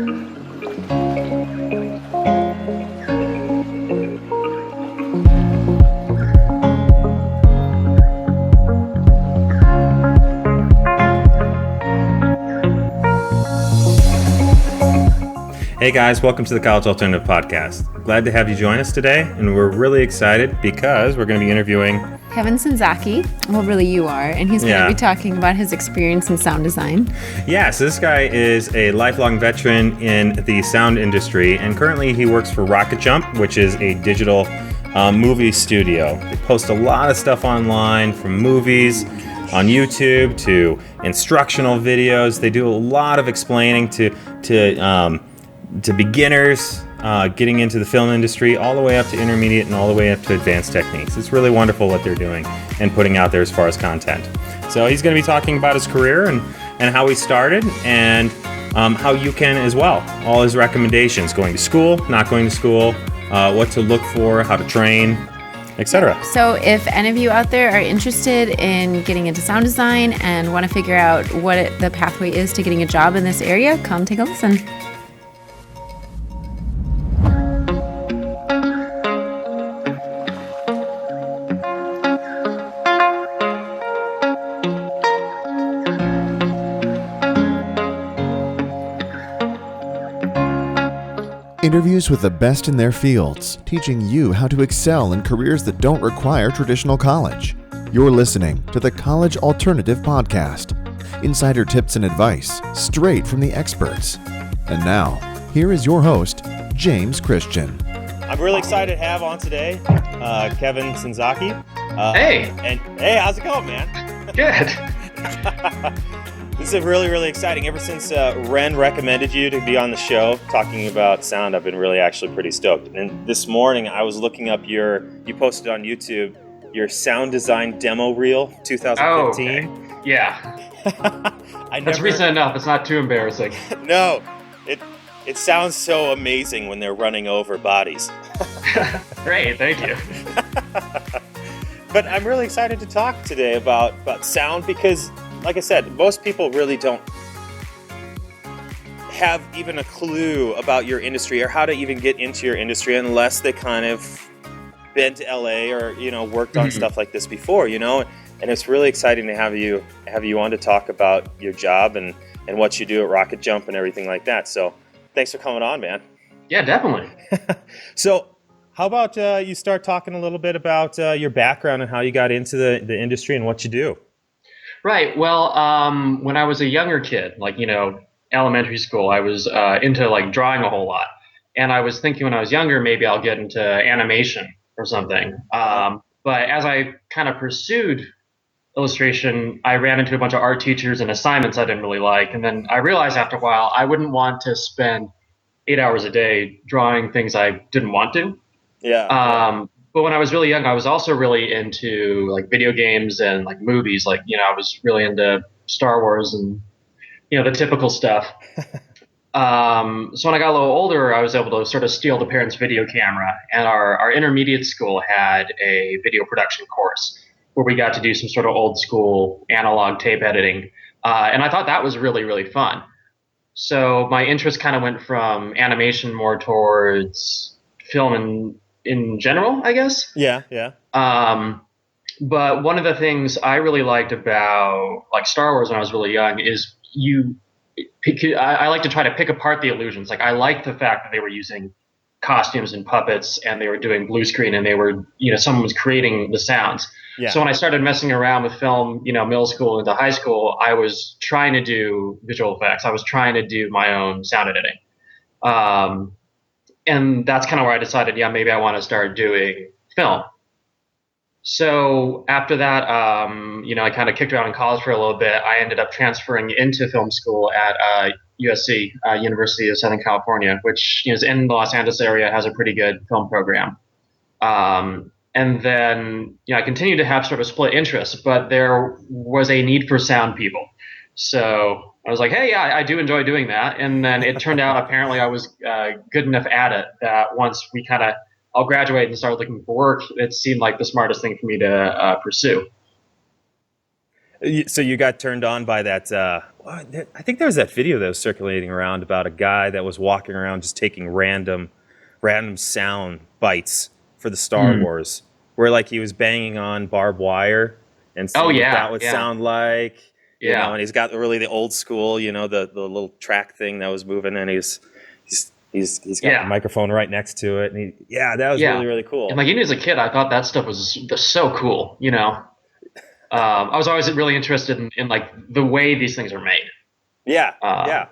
Hey guys, welcome to the College Alternative Podcast. Glad to have you join us today, and we're really excited because we're going to be interviewing Kevin Senzaki. Well, really you are, and he's going to be talking about his experience in sound design. Yeah, so this guy is a lifelong veteran in the sound industry, and currently he works for Rocket Jump, which is a digital movie studio. They post a lot of stuff online, from movies on YouTube to instructional videos. They do a lot of explaining to beginners getting into the film industry, all the way up to intermediate and all the way up to advanced techniques. It's really wonderful what they're doing and putting out there as far as content. So he's going to be talking about his career and how he started and how you can as well. All his recommendations, going to school, not going to school, what to look for, how to train, etc. So if any of you out there are interested in getting into sound design and want to figure out what the pathway is to getting a job in this area, come take a listen. Interviews with the best in their fields, teaching you how to excel in careers that don't require traditional college. You're listening to the College Alternative Podcast. Insider tips and advice, straight from the experts. And now, here is your host, James Christian. I'm really excited to have on today Kevin Senzaki. Hey, how's it going, man? good. This is really, really exciting. Ever since Ren recommended you to be on the show talking about sound, I've been really actually pretty stoked. And this morning I was looking up you posted on YouTube, your sound design demo reel 2015. Oh, okay. Yeah. That's recent enough. It's not too embarrassing. No, it sounds so amazing when they're running over bodies. Great, thank you. But I'm really excited to talk today about sound because, like I said, most people really don't have even a clue about your industry or how to even get into your industry unless they kind of been to LA or, worked on stuff like this before, And it's really exciting to have you on to talk about your job and what you do at Rocket Jump and everything like that. So thanks for coming on, man. Yeah, definitely. So how about you start talking a little bit about your background and how you got into the industry and what you do? Right. Well, when I was a younger kid, elementary school, I was into drawing a whole lot. And I was thinking when I was younger, maybe I'll get into animation or something. But as I kind of pursued illustration, I ran into a bunch of art teachers and assignments I didn't really like. And then I realized after a while, I wouldn't want to spend 8 hours a day drawing things I didn't want to. Yeah. But when I was really young, I was also really into video games and movies. I was really into Star Wars and the typical stuff. So when I got a little older, I was able to sort of steal the parents' video camera, and our intermediate school had a video production course where we got to do some sort of old school analog tape editing, and I thought that was really, really fun. So my interest kind of went from animation more towards film and in general, I guess. Yeah. But one of the things I really liked about Star Wars when I was really young is I like to try to pick apart the illusions. I liked the fact that they were using costumes and puppets and they were doing blue screen and they were, someone was creating the sounds. Yeah. So when I started messing around with film, middle school into high school, I was trying to do visual effects. I was trying to do my own sound editing. And that's kind of where I decided, maybe I want to start doing film. So after that, I kind of kicked around in college for a little bit. I ended up transferring into film school at USC, University of Southern California, which is in the Los Angeles area, has a pretty good film program. And then, I continued to have sort of split interests, but there was a need for sound people. So I was like, hey, yeah, I do enjoy doing that. And then it turned out apparently I was good enough at it that once we I'll graduate and start looking for work, it seemed like the smartest thing for me to pursue. So you got turned on by that. I think there was that video that was circulating around about a guy that was walking around just taking random sound bites for the Star Mm. Wars, where like he was banging on barbed wire and Oh seeing what that yeah, would yeah, sound like. yeah, And he's got really the old school, the little track thing that was moving, and he's got the yeah, microphone right next to it, and that was yeah. really really And cool. like even as a kid, I thought that stuff was so cool. I was always really interested in like the way these things are made. Yeah, Uh, yeah.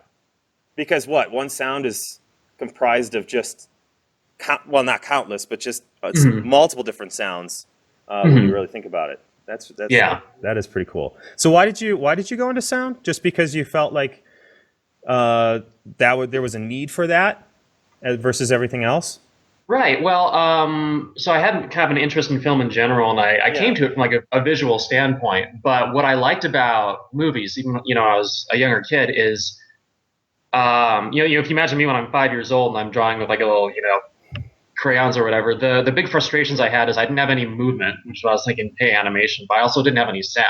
Because one sound is comprised of just well, not countless, but just mhm, multiple different sounds. When you mhm, really think about it, yeah. that is pretty cool. So why did you go into sound? Just because you felt like there was a need for that versus everything else? Right. Well, so I had kind of an interest in film in general, and I came Yeah, to it from like a visual standpoint. But what I liked about movies, even I was a younger kid, is if you imagine me when I'm 5 years old and I'm drawing with like a little crayons or whatever, the big frustrations I had is I didn't have any movement, which I was thinking, hey, animation, but I also didn't have any sound.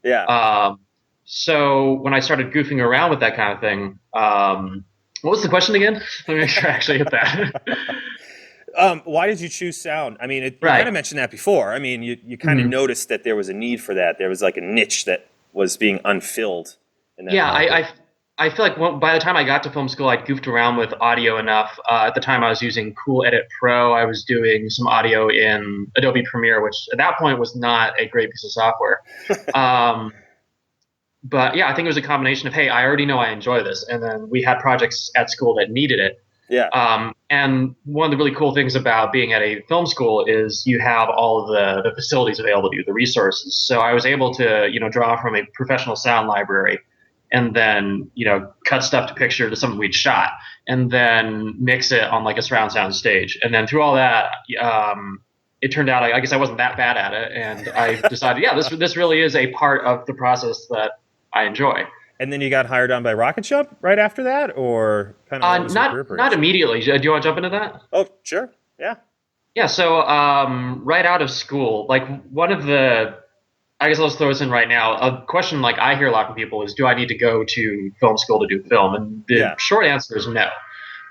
yeah. Um, so when I started goofing around with that kind of thing, what was the question again? Let me make sure I actually hit that. Why did you choose sound? I mean, you kind Right. of mentioned that before. I mean, you kind of Mhm. noticed that there was a need for that. There was like a niche that was being unfilled in that Yeah, market. I feel like by the time I got to film school, I'd goofed around with audio enough. At the time, I was using Cool Edit Pro. I was doing some audio in Adobe Premiere, which at that point was not a great piece of software. Um, but yeah, I think it was a combination of, hey, I already know I enjoy this, and then we had projects at school that needed it. Yeah, And one of the really cool things about being at a film school is you have all of the facilities available to you, the resources. So I was able to, draw from a professional sound library and then, cut stuff to picture to something we'd shot and then mix it on like a surround sound stage. And then through all that, it turned out, I guess I wasn't that bad at it. And I decided, yeah, this really is a part of the process that I enjoy. and then you got hired on by Rocket Jump right after that, or kind of what was your career Not progression? immediately. Do you want to jump into that? Oh, sure, yeah, Yeah, so right out of school, like one of the, I guess I'll just throw this in right now. A question like I hear a lot from people is, do I need to go to film school to do film? And the yeah, short answer is no.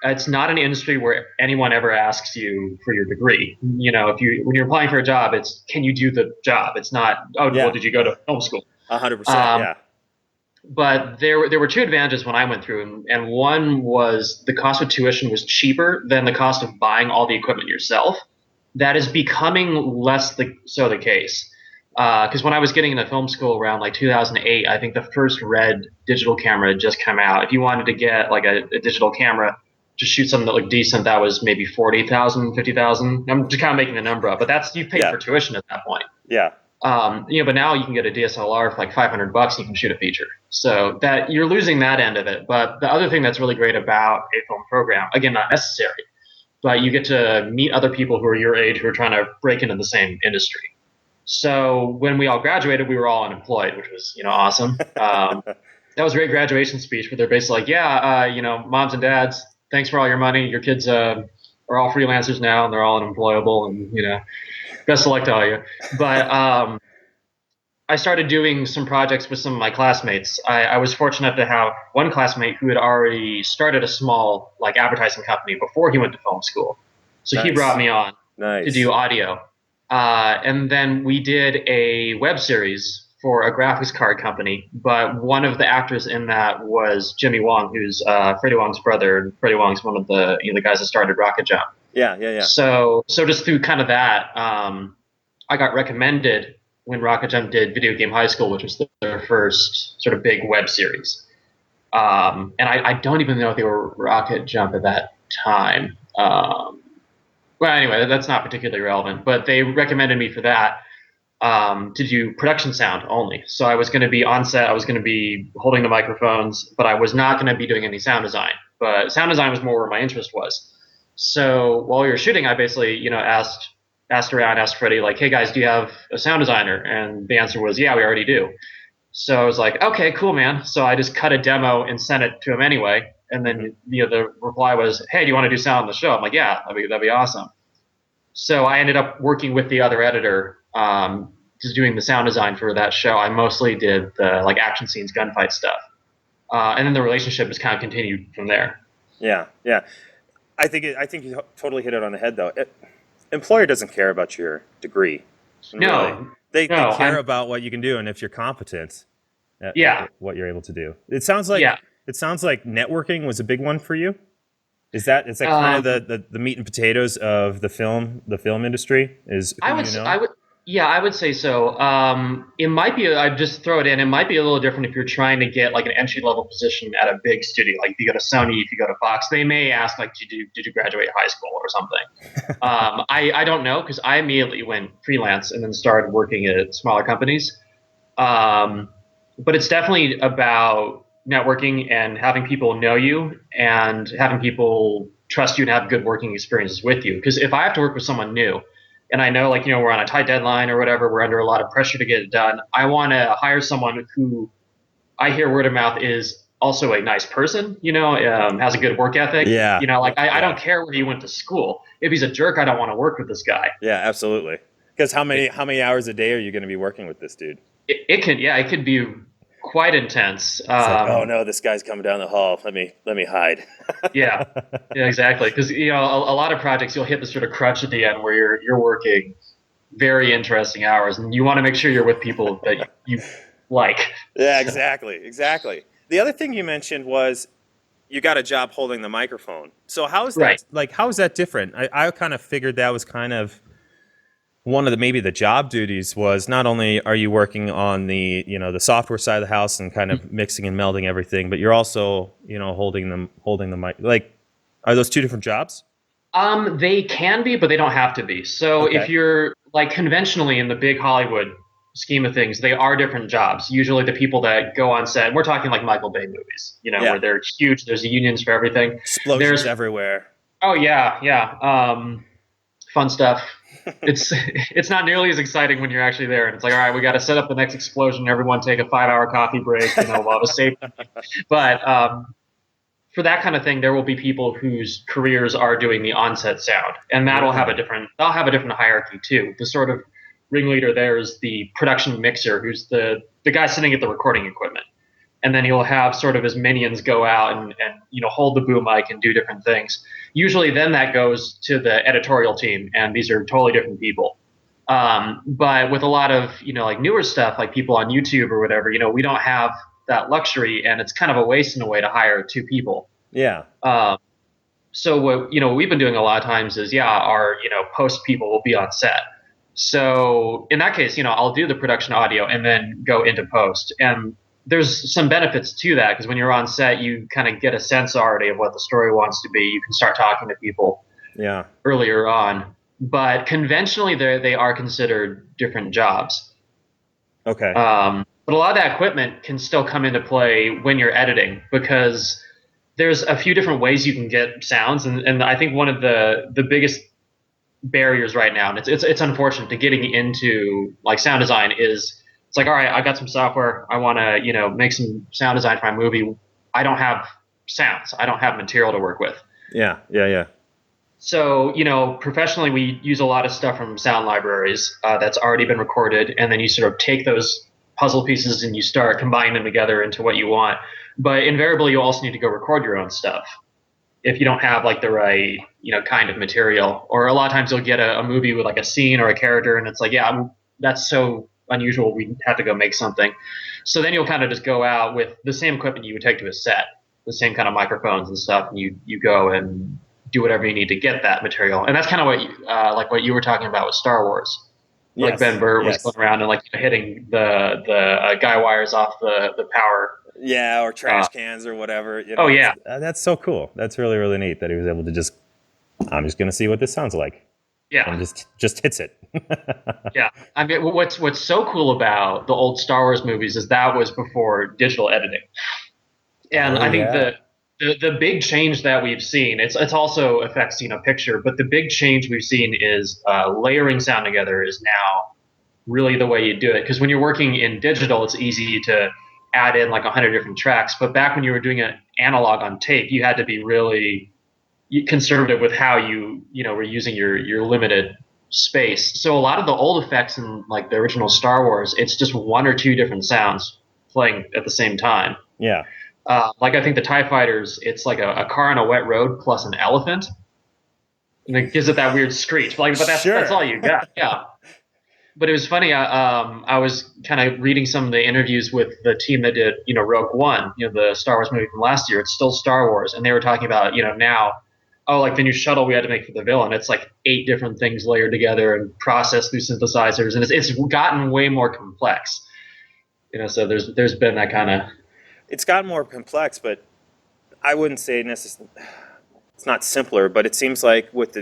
It's not an industry where anyone ever asks you for your degree. If when you're applying for a job, it's can you do the job? It's not, oh, well, yeah, did you go to film school? 100%, Um, yeah, but there were two advantages when I went through, and one was the cost of tuition was cheaper than the cost of buying all the equipment yourself. That is becoming less so the case. Because when I was getting into film school around like 2008, I think the first Red digital camera had just come out. If you wanted to get like a digital camera to shoot something that looked decent, that was maybe 40,000, 50,000. I'm just kind of making the number up, but that's you paid yeah, for tuition at that point. yeah, But now you can get a DSLR for like $500 and you can shoot a feature. So that you're losing that end of it. But the other thing that's really great about a film program, again, not necessary, but you get to meet other people who are your age who are trying to break into the same industry. So when we all graduated, we were all unemployed, which was awesome. That was a great graduation speech, where they're basically like, yeah, moms and dads, thanks for all your money. Your kids are all freelancers now, and they're all unemployable, and best of luck to all you. But I started doing some projects with some of my classmates. I was fortunate to have one classmate who had already started a small like advertising company before he went to film school. So he brought nice, me on to nice, do audio. And then we did a web series for a graphics card company. But one of the actors in that was Jimmy Wong, who's Freddie Wong's brother. And Freddie Wong's one of the guys that started Rocket Jump. yeah, yeah, yeah, So just through kind of that, I got recommended when Rocket Jump did Video Game High School, which was their first sort of big web series. And I don't even know if they were Rocket Jump at that time. Well, anyway, that's not particularly relevant, but they recommended me for that to do production sound only. So I was going to be on set, I was going to be holding the microphones, but I was not going to be doing any sound design. But sound design was more where my interest was. So while we were shooting, I basically, asked around, asked Freddie, like, hey guys, do you have a sound designer? And the answer was, yeah, we already do. So I was like, okay, cool, man. So I just cut a demo and sent it to him anyway. And hmm then, the reply was, hey, do you want to do sound on the show? I'm like, yeah, that'd be awesome. So I ended up working with the other editor doing the sound design for that show, I mostly did the like action scenes, gunfight stuff, and then the relationship has kind of continued from there. Yeah, yeah. I think you totally hit it on the head, though. Employer doesn't care about your degree, really. No, They no, care about what you can do and if you're competent yeah, at what you're able to do. It yeah. sounds like networking was a big one for you. Is that kind of Um, the meat and potatoes of the film industry? Is I who would, you know? I would, yeah, I would say so. It might be, I'd just throw it in. It might be a little different if you're trying to get like an entry level position at a big studio. Like if you go to Sony, if you go to Fox, they may ask like, did you graduate high school or something? I don't know because I immediately went freelance and then started working at smaller companies. Um, but it's definitely about networking and having people know you and having people trust you and have good working experiences with you. Because if I have to work with someone new and I know, like, we're on a tight deadline or whatever, we're under a lot of pressure to get it done, I want to hire someone who I hear word of mouth is also a nice person, has a good work ethic. Yeah, Like I yeah, don't care where he went to school. If he's a jerk, I don't want to work with this guy. yeah, absolutely. Because how many hours a day are you going to be working with this dude? It could be quite intense. It's like, oh no, this guy's coming down the hall. Let me hide. Yeah, yeah, exactly. Because a lot of projects you'll hit the sort of crutch at the end where you're working very interesting hours, and you want to make sure you're with people that you like. Yeah, So, exactly, exactly. The other thing you mentioned was you got a job holding the microphone. So right. how is that different? I kind of figured that was kind of one of maybe the job duties was not only are you working on the the software side of the house and kind of mixing and melding everything, but you're also holding the mic. Like, are those two different jobs? They can be, but they don't have to be. So if Okay. you're like conventionally in the big Hollywood scheme of things, they are different jobs. Usually the people that go on set, and we're talking like Michael Bay movies, Yeah. where they're huge, there's unions for everything. Explosions There's everywhere. Oh yeah, yeah. Fun stuff. It's it's not nearly as exciting when you're actually there, and it's like, all right, we got to set up the next explosion. Everyone take a 5-hour coffee break. While the safety. But for that kind of thing, there will be people whose careers are doing the onset sound, and that'll have a Yeah. different. They'll have a different hierarchy too. The sort of ringleader there is the production mixer, who's the guy sitting at the recording equipment, and then he'll have sort of his minions go out and hold the boom mic and do different things. Usually, then that goes to the editorial team, and these are totally different people. But with a lot of like newer stuff, like people on YouTube or whatever, we don't have that luxury, and it's kind of a waste in a way to hire two people. Yeah. Um, so what we've been doing a lot of times is our post people will be on set. So in that case, I'll do the production audio and then go into post. And there's some benefits to that because when you're on set, you kind of get a sense already of what the story wants to be. You can start talking to people Yeah. earlier on. But conventionally, they are considered different jobs. Okay. But a lot of that equipment can still come into play when you're editing because there's a few different ways you can get sounds. And I think one of the biggest barriers right now, and it's unfortunate to getting into like sound design is it's like, all right, I got some software, I want to make some sound design for my movie. I don't have sounds, I don't have material to work with. Yeah. Yeah. Yeah. So professionally we use a lot of stuff from sound libraries that's already been recorded, and then you sort of take those puzzle pieces and you start combining them together into what you want. But invariably you also need to go record your own stuff if you don't have like the right kind of material. Or a lot of times you'll get a movie with like a scene or a character and it's like, yeah, that's so unusual, we have to go make something. So then you'll kind of just go out with the same equipment you would take to a set, the same kind of microphones and stuff, and you go and do whatever you need to get that material. And that's kind of what what you were talking about with Star Wars. Like Yes. Ben Burtt was Yes. going around and like hitting the guy wires off the power. Yeah, or trash cans or whatever. Oh yeah, That's so cool. That's really, really neat that he was able to just. I'm just gonna see what this sounds like, yeah. and just hits it. Yeah, I mean, what's so cool about the old Star Wars movies is that was before digital editing, and I think yeah. the big change that we've seen, it's also affects picture, but the big change we've seen is layering sound together is now really the way you do it. Because when you're working in digital, it's easy to add in like 100 different tracks, but back when you were doing an analog on tape, you had to be really conservative with how you were using your limited space. So a lot of the old effects in like the original Star Wars, it's just one or two different sounds playing at the same time. Yeah. Like I think the TIE fighters, it's like a car on a wet road plus an elephant, and it gives it that weird screech. But that's Sure. all you got. Yeah. But it was funny. I was kind of reading some of the interviews with the team that did, Rogue One, the Star Wars movie from last year. It's still Star Wars, and they were talking about, now, oh, like the new shuttle we had to make for the villain. It's like 8 different things layered together and processed through synthesizers, and it's gotten way more complex. So there's been that kind of. It's gotten more complex, but I wouldn't say it's not simpler, but it seems like with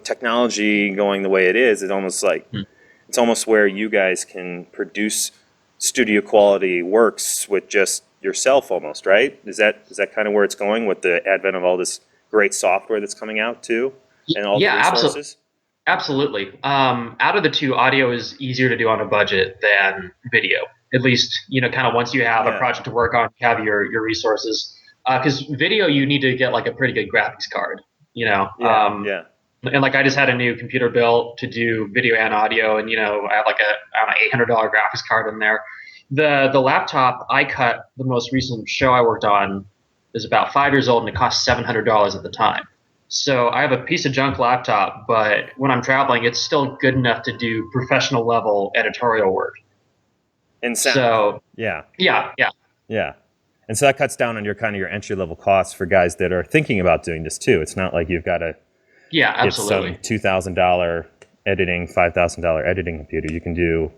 technology going the way it is, it's almost where you guys can produce studio quality works with just yourself almost, right? Is that kind of where it's going with the advent of all this great software that's coming out too, and all the resources? Absolutely. Out of the two, audio is easier to do on a budget than video. At least, kind of once you have a project to work on, you have your resources. Because video, you need to get like a pretty good graphics card. And like I just had a new computer built to do video and audio, and I have like a $800 graphics card in there. The laptop I cut, the most recent show I worked on, is about 5 years old, and it cost $700 at the time. So I have a piece of junk laptop, but when I'm traveling, it's still good enough to do professional level editorial work. And sound. So yeah. And so that cuts down on your entry level costs for guys that are thinking about doing this too. It's not like you've got to absolutely get some $2,000 editing, $5,000 editing computer. You can do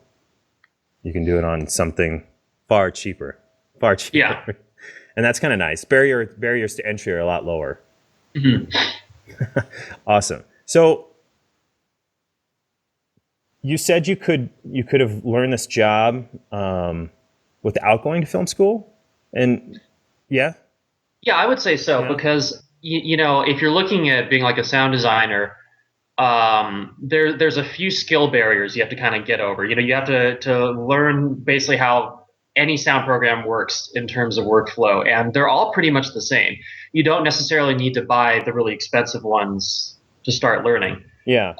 it on something far cheaper. Yeah. And that's kind of nice. Barriers to entry are a lot lower. Mm-hmm. Awesome. So you said you could have learned this job without going to film school, and yeah, I would say so, because if you're looking at being like a sound designer, there's a few skill barriers you have to kind of get over. You have to learn basically how any sound program works in terms of workflow, and they're all pretty much the same. You don't necessarily need to buy the really expensive ones to start learning. Yeah.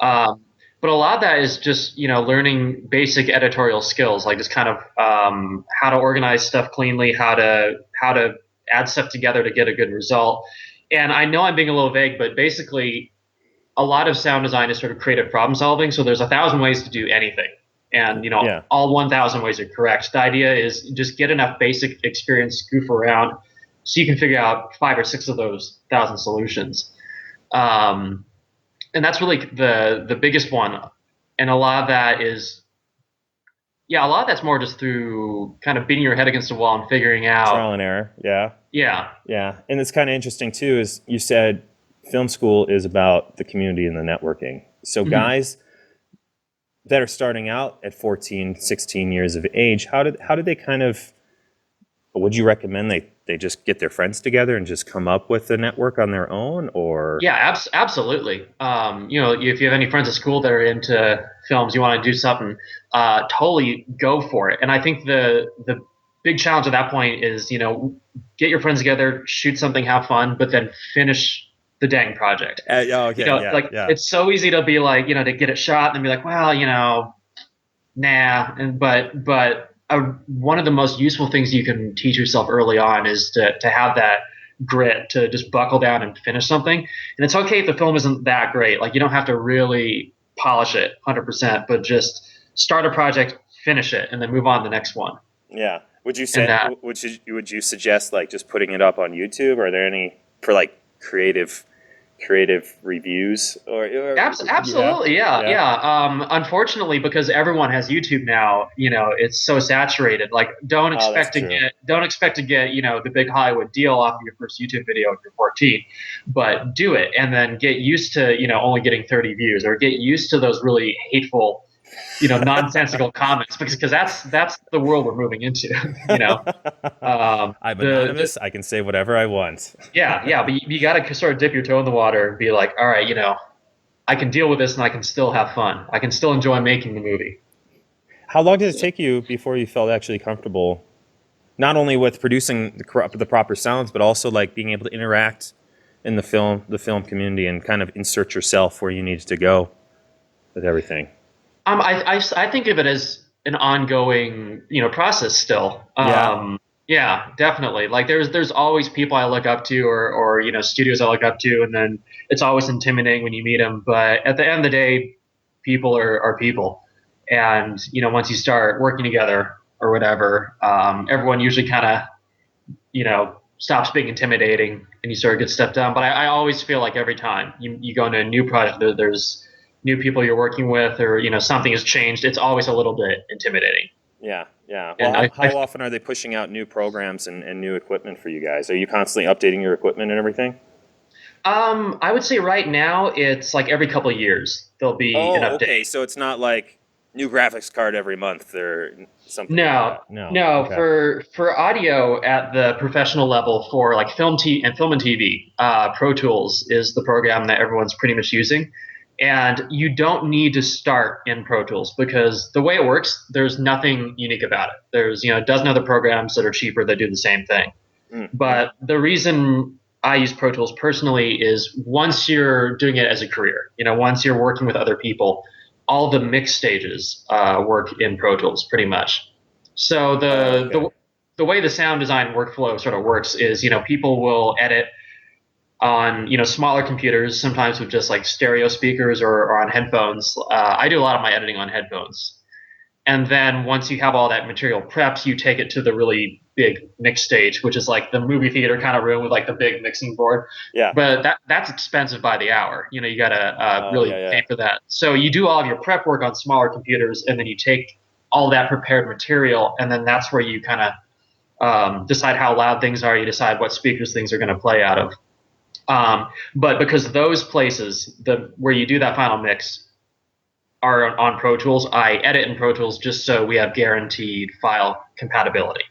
But a lot of that is just, learning basic editorial skills, like just kind of how to organize stuff cleanly, how to add stuff together to get a good result. And I know I'm being a little vague, but basically a lot of sound design is sort of creative problem solving. So there's 1,000 ways to do anything. And, all 1,000 ways are correct. The idea is just get enough basic experience, goof around, so you can figure out 5 or 6 of those 1,000 solutions. And that's really the biggest one. And a lot of that is, a lot of that's more just through kind of beating your head against the wall and figuring out. Trial and error, yeah. Yeah. And it's kind of interesting too, is you said film school is about the community and the networking. So guys that are starting out at 14, 16 years of age, how did they kind of, would you recommend they just get their friends together and just come up with the network on their own, or? Yeah, absolutely. If you have any friends at school that are into films, you want to do something, totally go for it. And I think the big challenge at that point is, get your friends together, shoot something, have fun, but then finish the dang project. It's so easy to be like, to get it shot and then be like, well, nah. But one of the most useful things you can teach yourself early on is to have that grit, to just buckle down and finish something. And it's okay if the film isn't that great. Like, you don't have to really polish it 100%, but just start a project, finish it, and then move on to the next one. Yeah. Would you say, would you suggest like just putting it up on YouTube? Are there any for like creative reviews or absolutely yeah. Unfortunately, because everyone has YouTube now, it's so saturated. Like, don't expect to get the big Hollywood deal off of your first YouTube video if you're 14, but do it and then get used to only getting 30 views, or get used to those really hateful nonsensical comments, because that's the world we're moving into. I'm anonymous. I can say whatever I want. But you got to sort of dip your toe in the water and be like, all right, I can deal with this and I can still have fun. I can still enjoy making the movie. How long did it take you before you felt actually comfortable, not only with producing the proper sounds, but also like being able to interact in the film community and kind of insert yourself where you needed to go? with everything? I think of it as an ongoing, process still. Yeah. Yeah, definitely. Like there's always people I look up to, or studios I look up to, and then it's always intimidating when you meet them. But at the end of the day, people are people, and once you start working together or whatever, everyone usually kind of stops being intimidating and you sort of get stepped down. But I always feel like every time you go into a new project, there's new people you're working with, or something has changed. It's always a little bit intimidating. Yeah, yeah. Well, And how often are they pushing out new programs and new equipment for you guys? Are you constantly updating your equipment and everything? I would say right now it's like every couple of years there'll be an Oh, okay. update. So it's not like new graphics card every month or something like No, that. No. no, Okay. for audio at the professional level, for like film and TV, Pro Tools is the program that everyone's pretty much using. And you don't need to start in Pro Tools, because the way it works, there's nothing unique about it. There's a dozen other programs that are cheaper that do the same thing. Mm-hmm. But the reason I use Pro Tools personally is, once you're doing it as a career, once you're working with other people, all the mix stages work in Pro Tools pretty much. So Oh, the way the sound design workflow sort of works is, people will edit on smaller computers, sometimes with just like stereo speakers, or on headphones. I do a lot of my editing on headphones. And then once you have all that material prepped, you take it to the really big mix stage, which is like the movie theater kind of room with like the big mixing board. yeah. But that's expensive by the hour. You got to Oh, yeah, really yeah. pay for that. So you do all of your prep work on smaller computers, and then you take all that prepared material, and then that's where you kind of decide how loud things are. You decide what speakers things are going to play out of. But because those places, where you do that final mix, are on Pro Tools, I edit in Pro Tools just so we have guaranteed file compatibility.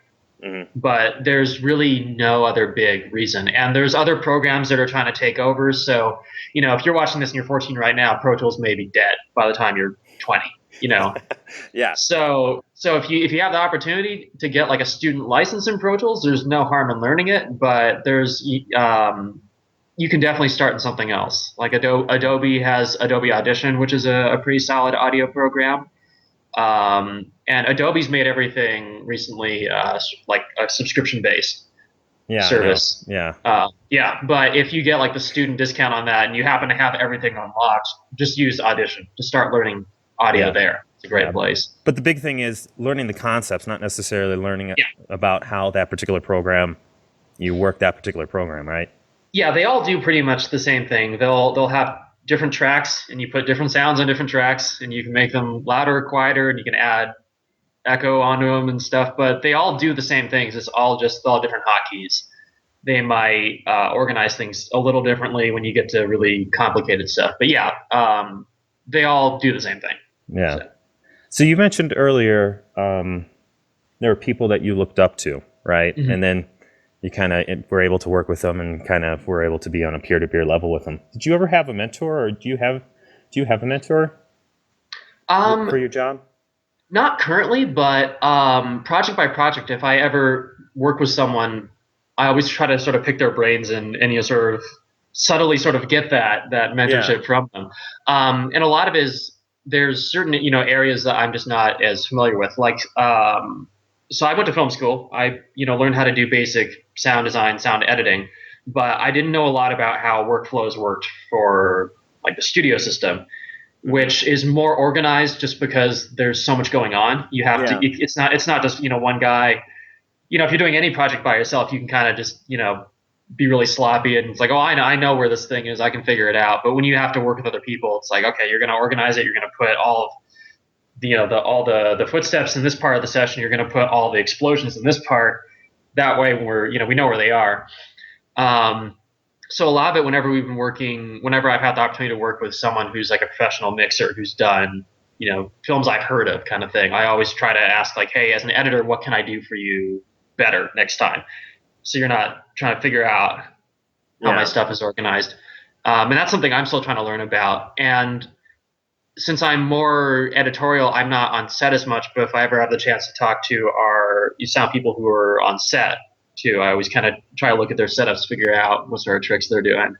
Mm-hmm. But there's really no other big reason. And there's other programs that are trying to take over. So, if you're watching this and you're 14 right now, Pro Tools may be dead by the time you're 20. Yeah. So if you have the opportunity to get like a student license in Pro Tools, there's no harm in learning it. But you can definitely start in something else. Like Adobe has Adobe Audition, which is a pretty solid audio program. And Adobe's made everything recently like a subscription based Yeah, I know. service. Yeah. Yeah, but if you get like the student discount on that and you happen to have everything unlocked, just use Audition to start learning audio Yeah. there. It's a great Yeah. place. But the big thing is learning the concepts, not necessarily learning Yeah. about how that particular program, you work that particular program, right? Yeah, they all do pretty much the same thing. They'll have different tracks, and you put different sounds on different tracks, and you can make them louder or quieter, and you can add echo onto them and stuff. But they all do the same things. It's all different hotkeys. They might organize things a little differently when you get to really complicated stuff. But yeah, they all do the same thing. Yeah. So you mentioned earlier there were people that you looked up to, right? Mhm. And then you kind of were able to work with them and kind of were able to be on a peer-to-peer level with them. Did you ever have a mentor, or do you have a mentor for your job? Not currently, but project by project, if I ever work with someone, I always try to sort of pick their brains, and sort of subtly sort of get that mentorship from them. And a lot of it is, there's certain areas that I'm just not as familiar with. Like, so I went to film school. I learned how to do basic sound design, sound editing, but I didn't know a lot about how workflows worked for like the studio system, which is more organized just because there's so much going on. You have to. It's not just one guy. If you're doing any project by yourself, you can kind of just be really sloppy, and it's like, oh, I know where this thing is, I can figure it out. But when you have to work with other people, it's like, okay, you're going to organize it. You're going to put all of all the footsteps in this part of the session. You're going to put all the explosions in this part. That way, we know where they are. So a lot of it, whenever I've had the opportunity to work with someone who's like a professional mixer, who's done, films I've heard of kind of thing, I always try to ask like, hey, as an editor, what can I do for you better next time? So you're not trying to figure out how my stuff is organized. And that's something I'm still trying to learn about. And since I'm more editorial, I'm not on set as much, but if I ever have the chance to talk to sound people who are on set too, I always kind of try to look at their setups, figure out what sort of tricks they're doing.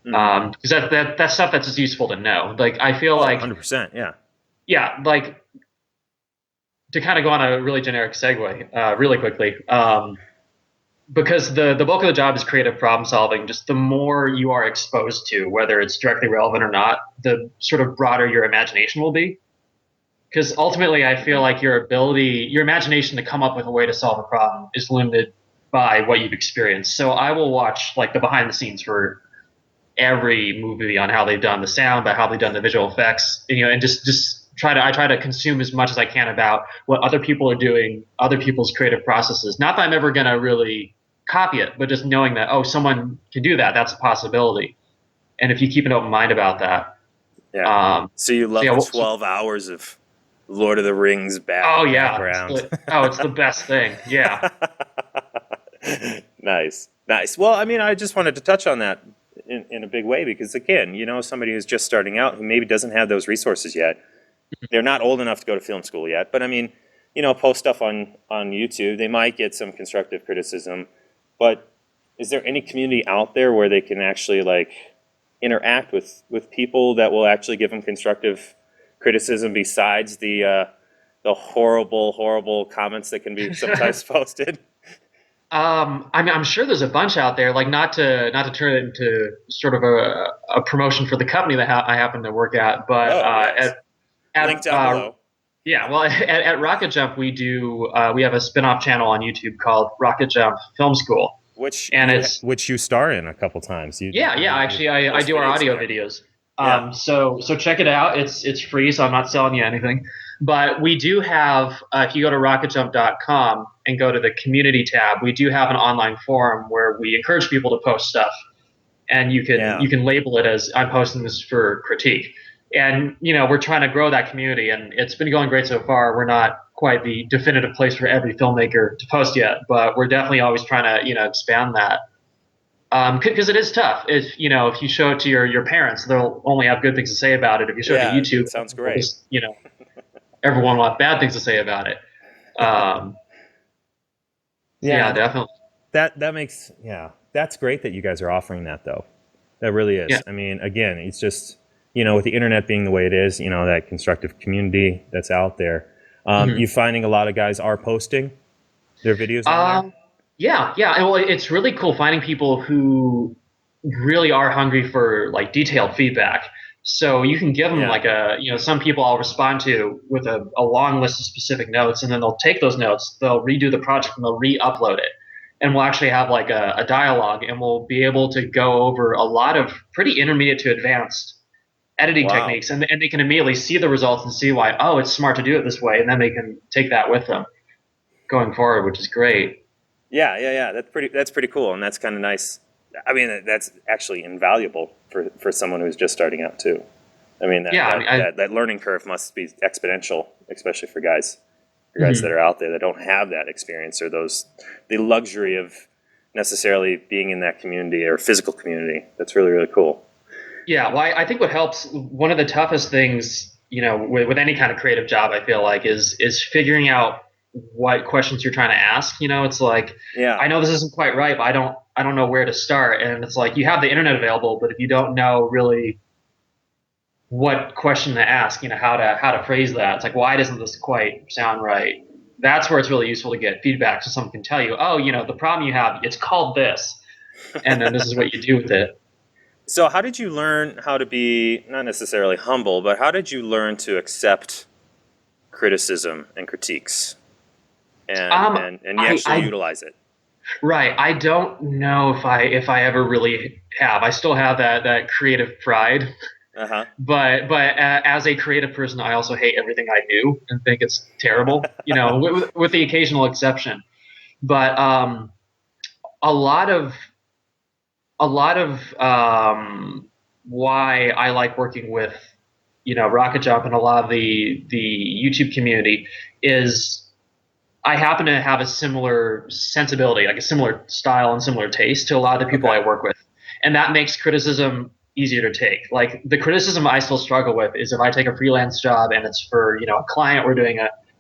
Because that's stuff that's just useful to know. Like I feel like 100%, yeah. yeah, like to kind of go on a really generic segue really quickly. Because the bulk of the job is creative problem solving, just the more you are exposed to, whether it's directly relevant or not, the sort of broader your imagination will be. Because ultimately, I feel like your imagination to come up with a way to solve a problem is limited by what you've experienced. So I will watch like the behind the scenes for every movie on how they've done the sound, by how they've done the visual effects, and just I try to consume as much as I can about what other people are doing, other people's creative processes. Not that I'm ever going to really copy it, but just knowing that, oh, someone can do that. That's a possibility. And if you keep an open mind about that. Yeah. So you love yeah, the 12 hours of Lord of the Rings oh yeah, background. it's the best thing. Yeah. Nice. Well, I mean, I just wanted to touch on that in a big way because, again, somebody who's just starting out who maybe doesn't have those resources yet. They're not old enough to go to film school yet, but I mean, post stuff on YouTube. They might get some constructive criticism, but is there any community out there where they can actually like interact with people that will actually give them constructive criticism besides the horrible comments that can be sometimes posted? I'm sure there's a bunch out there. Like not to turn it into sort of a promotion for the company that I happen to work at, but yes. Link down below. Yeah, well, at Rocket Jump we have a spin-off channel on YouTube called Rocket Jump Film School, which you star in a couple times. Actually, I do our audio videos. So check it out. It's free, so I'm not selling you anything. But we do have, if you go to rocketjump.com and go to the community tab, we do have an online forum where we encourage people to post stuff, and you can label it as I'm posting this for critique. And we're trying to grow that community, and it's been going great so far. We're not quite the definitive place for every filmmaker to post yet, but we're definitely always trying to expand that. Because it is tough. If you show it to your parents, they'll only have good things to say about it. If you show it to YouTube, it sounds great. Everyone will have bad things to say about it. Definitely. That makes that's great that you guys are offering that though. That really is. Yeah. I mean, again, it's just with the internet being the way it is, that constructive community that's out there. You finding a lot of guys are posting their videos on there? Yeah. And well, it's really cool finding people who really are hungry for like detailed feedback. So you can give them like some people I'll respond to with a long list of specific notes, and then they'll take those notes, they'll redo the project, and they'll re-upload it. And we'll actually have like a dialogue, and we'll be able to go over a lot of pretty intermediate to advanced editing techniques, and they can immediately see the results and see why, oh, it's smart to do it this way, and then they can take that with them going forward, which is great. Yeah. That's pretty cool, and that's kind of nice. I mean, that's actually invaluable for someone who's just starting out too. I mean, that learning curve must be exponential, especially for guys that are out there that don't have that experience or the luxury of necessarily being in that community or physical community. That's really, really cool. Yeah, well, I think what helps, one of the toughest things, with any kind of creative job, I feel like, is figuring out what questions you're trying to ask. It's like, I know this isn't quite right, but I don't know where to start. And it's like, you have the internet available, but if you don't know really what question to ask, how to phrase that, it's like, why doesn't this quite sound right? That's where it's really useful to get feedback, so someone can tell you, oh, the problem you have, it's called this, and then this is what you do with it. So how did you learn how to be, not necessarily humble, but how did you learn to accept criticism and critiques and actually utilize it? Right. I don't know if I ever really have. I still have that creative pride. Uh-huh. But as a creative person, I also hate everything I do and think it's terrible, with the occasional exception. But a lot of why I like working with Rocket Jump and a lot of the YouTube community is I happen to have a similar sensibility, like a similar style and similar taste to a lot of the people I work with, and that makes criticism easier to take. Like the criticism I still struggle with is if I take a freelance job and it's for a client,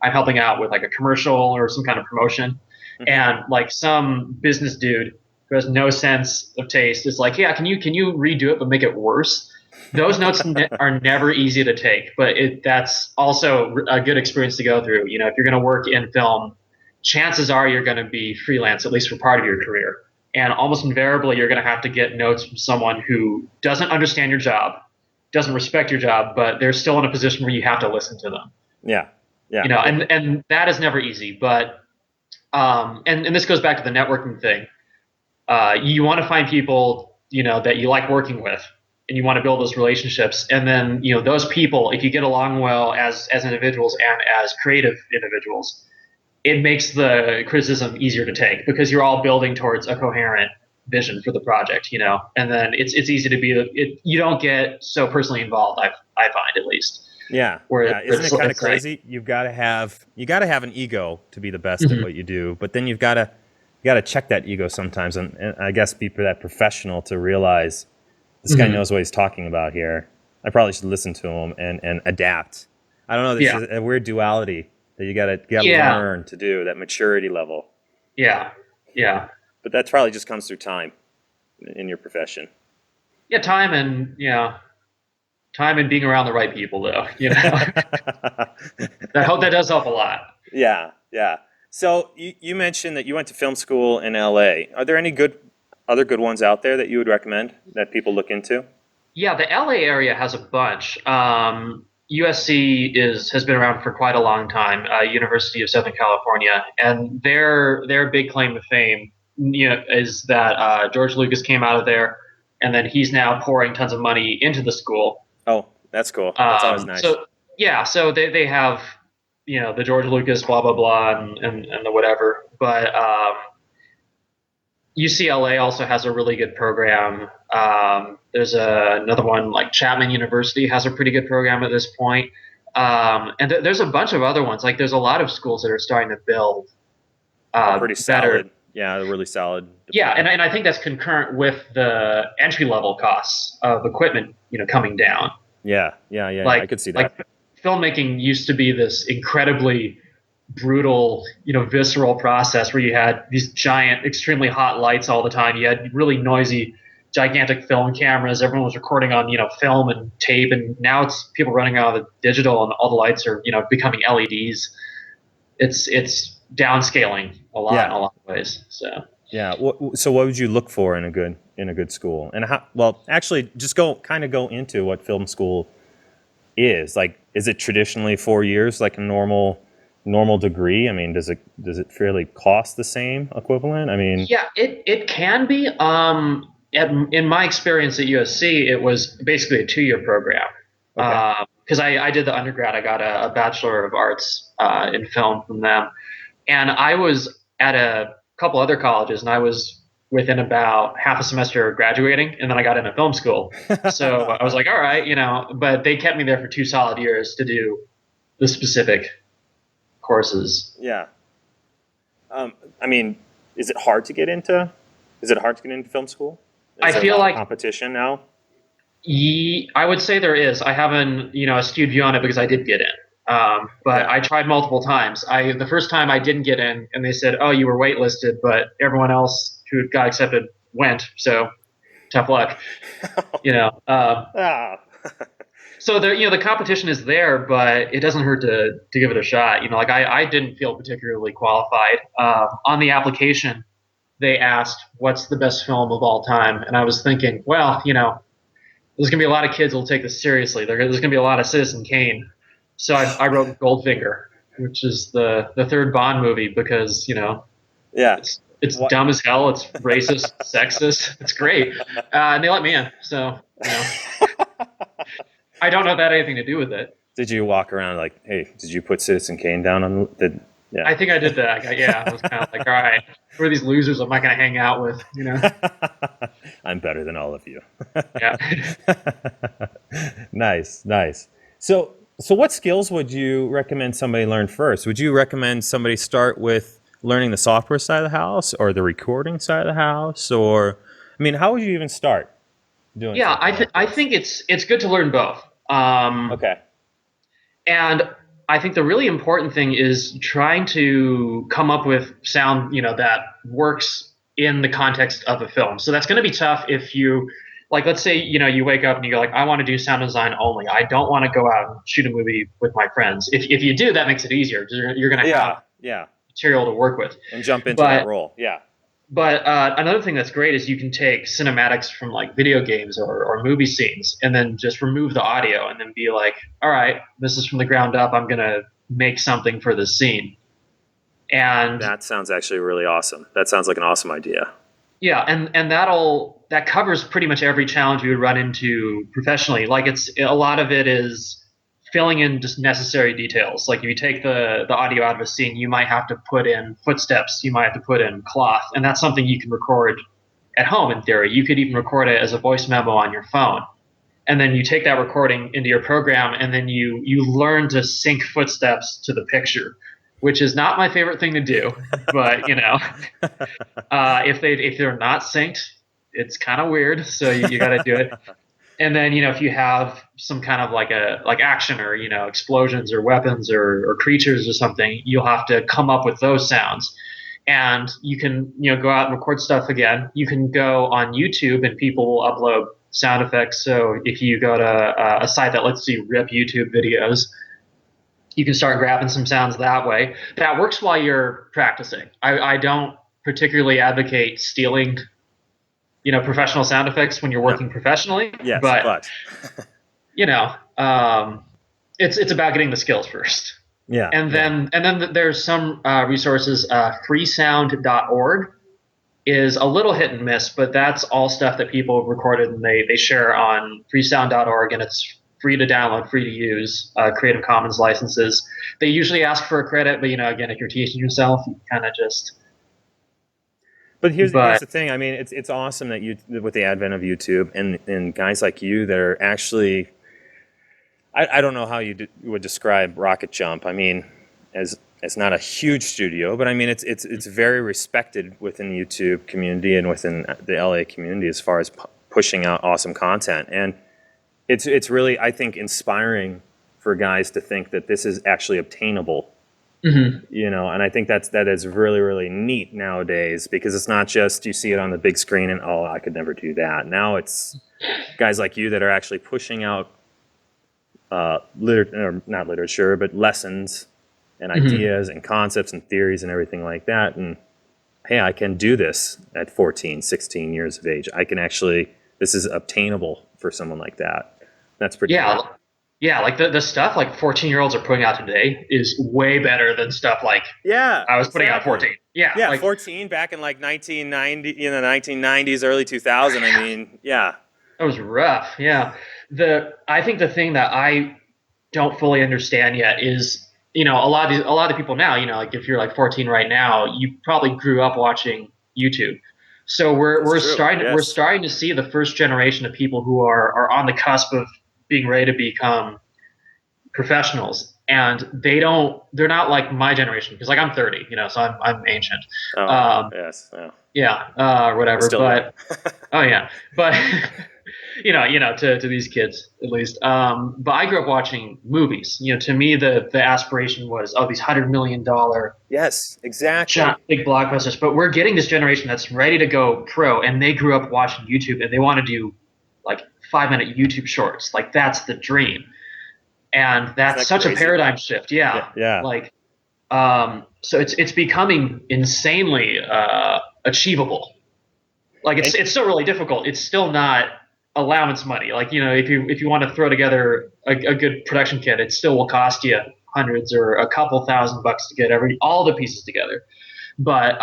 I'm helping out with like a commercial or some kind of promotion, and like some business dude who has no sense of taste is like, yeah, can you redo it but make it worse? Those notes are never easy to take, but that's also a good experience to go through. If you're going to work in film, chances are you're going to be freelance, at least for part of your career. And almost invariably, you're going to have to get notes from someone who doesn't understand your job, doesn't respect your job, but they're still in a position where you have to listen to them. Yeah. Yeah. And that is never easy. But and this goes back to the networking thing. You want to find people, that you like working with, and you want to build those relationships. And then, those people, if you get along well as individuals and as creative individuals, it makes the criticism easier to take because you're all building towards a coherent vision for the project, and then it's easy to you don't get so personally involved. I find, at least. Yeah. Isn't it kind of crazy? You got to have an ego to be the best at what you do, but then you've got to check that ego sometimes, and I guess be that professional to realize this guy knows what he's talking about here. I probably should listen to him and adapt. I don't know. This is a weird duality that you got to learn to do, that maturity level. Yeah. But that probably just comes through time in your profession. Yeah, time and being around the right people, though. I hope that does help a lot. Yeah. So you mentioned that you went to film school in LA. Are there any other good ones out there that you would recommend that people look into? Yeah, the LA area has a bunch. USC has been around for quite a long time. University of Southern California, and their big claim to fame, is that George Lucas came out of there, and then he's now pouring tons of money into the school. Oh, that's cool. That's always nice. So they have, the George Lucas blah blah blah and the whatever, but UCLA also has a really good program. There's another one, like Chapman University has a pretty good program at this point. And there's a bunch of other ones. Like there's a lot of schools that are starting to build pretty solid. Yeah, really solid. Yeah, and I think that's concurrent with the entry level costs of equipment, coming down. Yeah, I could see that. Like filmmaking used to be this incredibly brutal, visceral process where you had these giant, extremely hot lights all the time. You had really noisy, gigantic film cameras. Everyone was recording on, film and tape, and now it's people running out of the digital, and all the lights are, becoming LEDs. It's downscaling a lot in a lot of ways. So yeah. So what would you look for in a good school? And how? Well, actually, just go into what film school is. Like, is it traditionally 4 years, like a normal degree? I mean, does it fairly cost the same equivalent? I mean, yeah, it can be. In my experience at USC, it was basically a 2-year program. Okay. Because I did the undergrad, I got a Bachelor of Arts in film from them, and I was at a couple other colleges, and I was within about half a semester of graduating, and then I got into film school. So I was like, all right, but they kept me there for 2 solid years to do the specific courses. Yeah. I mean, is it hard to get into film school? I feel like competition now. I would say there is. I have a skewed view on it because I did get in. But I tried multiple times. The first time I didn't get in, and they said, "Oh, you were waitlisted," but everyone else who got accepted went. So tough luck. So the competition is there, but it doesn't hurt to give it a shot. Like I didn't feel particularly qualified. On the application, they asked, "What's the best film of all time?" And I was thinking, well, there's gonna be a lot of kids who'll take this seriously. There's gonna be a lot of Citizen Kane. So I wrote Goldfinger, which is the third Bond movie, because it's dumb as hell, it's racist, sexist, it's great, and they let me in. So I don't know if that had anything to do with it. Did you walk around like, hey, did you put Citizen Kane down on the? Yeah. I think I did that. I was kind of like, all right, who are these losers I'm not going to hang out with? I'm better than all of you. Yeah. Nice. So what skills would you recommend somebody learn first? Would you recommend somebody start with learning the software side of the house or the recording side of the house? Or, I mean, how would you even start doing? Yeah, I think it's good to learn both. Okay. And I think the really important thing is trying to come up with sound, that works in the context of a film. So that's going to be tough if you, like, let's say, you wake up and you go like, I want to do sound design only. I don't want to go out and shoot a movie with my friends. If you do, that makes it easier because you're going to have material to work with. And jump into that role. Yeah. But another thing that's great is you can take cinematics from like video games or movie scenes and then just remove the audio and then be like, all right, this is from the ground up. I'm going to make something for this scene. And that sounds actually really awesome. That sounds like an awesome idea. Yeah, and that covers pretty much every challenge we would run into professionally. Like a lot of it is filling in just necessary details. Like if you take the audio out of a scene, you might have to put in footsteps, you might have to put in cloth, and that's something you can record at home in theory. You could even record it as a voice memo on your phone. And then you take that recording into your program and then you learn to sync footsteps to the picture, which is not my favorite thing to do, but if they're not synced, it's kind of weird. So you got to do it. And then, if you have some kind of like action or, explosions or weapons or creatures or something, you'll have to come up with those sounds. And you can, go out and record stuff again. You can go on YouTube and people will upload sound effects. So if you go to a site that lets you rip YouTube videos, you can start grabbing some sounds that way. That works while you're practicing. I don't particularly advocate stealing professional sound effects when you're working professionally. Yes, but it's about getting the skills first. Yeah. And then there's some resources. Freesound.org is a little hit and miss, but that's all stuff that people have recorded and they share on freesound.org, and it's free to download, free to use, Creative Commons licenses. They usually ask for a credit, but again, if you're teaching yourself, you kind of just. But here's the thing. I mean, it's awesome that with the advent of YouTube and guys like you that are actually, I don't know how you would describe Rocket Jump. I mean, as not a huge studio, but I mean, it's very respected within the YouTube community and within the LA community as far as pushing out awesome content. And it's really, I think, inspiring for guys to think that this is actually obtainable. Mm-hmm. And I think that is really, really neat nowadays, because it's not just you see it on the big screen and, oh, I could never do that. Now it's guys like you that are actually pushing out not literature, but lessons and ideas and concepts and theories and everything like that. And hey, I can do this at 14, 16 years of age. I can actually, this is obtainable for someone like that. That's pretty cool. Yeah, like the stuff like 14-year-olds are putting out today is way better than stuff like I was putting out 14. Yeah, like 14 back in like 1990s, early 2000. I mean, yeah. That was rough. Yeah. I think the thing that I don't fully understand yet is, a lot of people now, like if you're like 14 right now, you probably grew up watching YouTube. So we're starting to see the first generation of people who are on the cusp of being ready to become professionals, and they're not like my generation, because like I'm 30, so I'm ancient. Yes. Oh. Yeah. Whatever. But oh yeah. But to these kids at least. But I grew up watching movies. To me the aspiration was, these $100 million. Yes, exactly. Big blockbusters. But we're getting this generation that's ready to go pro, and they grew up watching YouTube, and they want to do like 5-minute YouTube shorts. Like that's the dream. And that's such crazy? A paradigm shift. Yeah. Like, so it's becoming insanely achievable. Like it's still really difficult. It's still not allowance money. Like, if you want to throw together a good production kit, it still will cost you hundreds or a couple $1,000 to get all the pieces together. But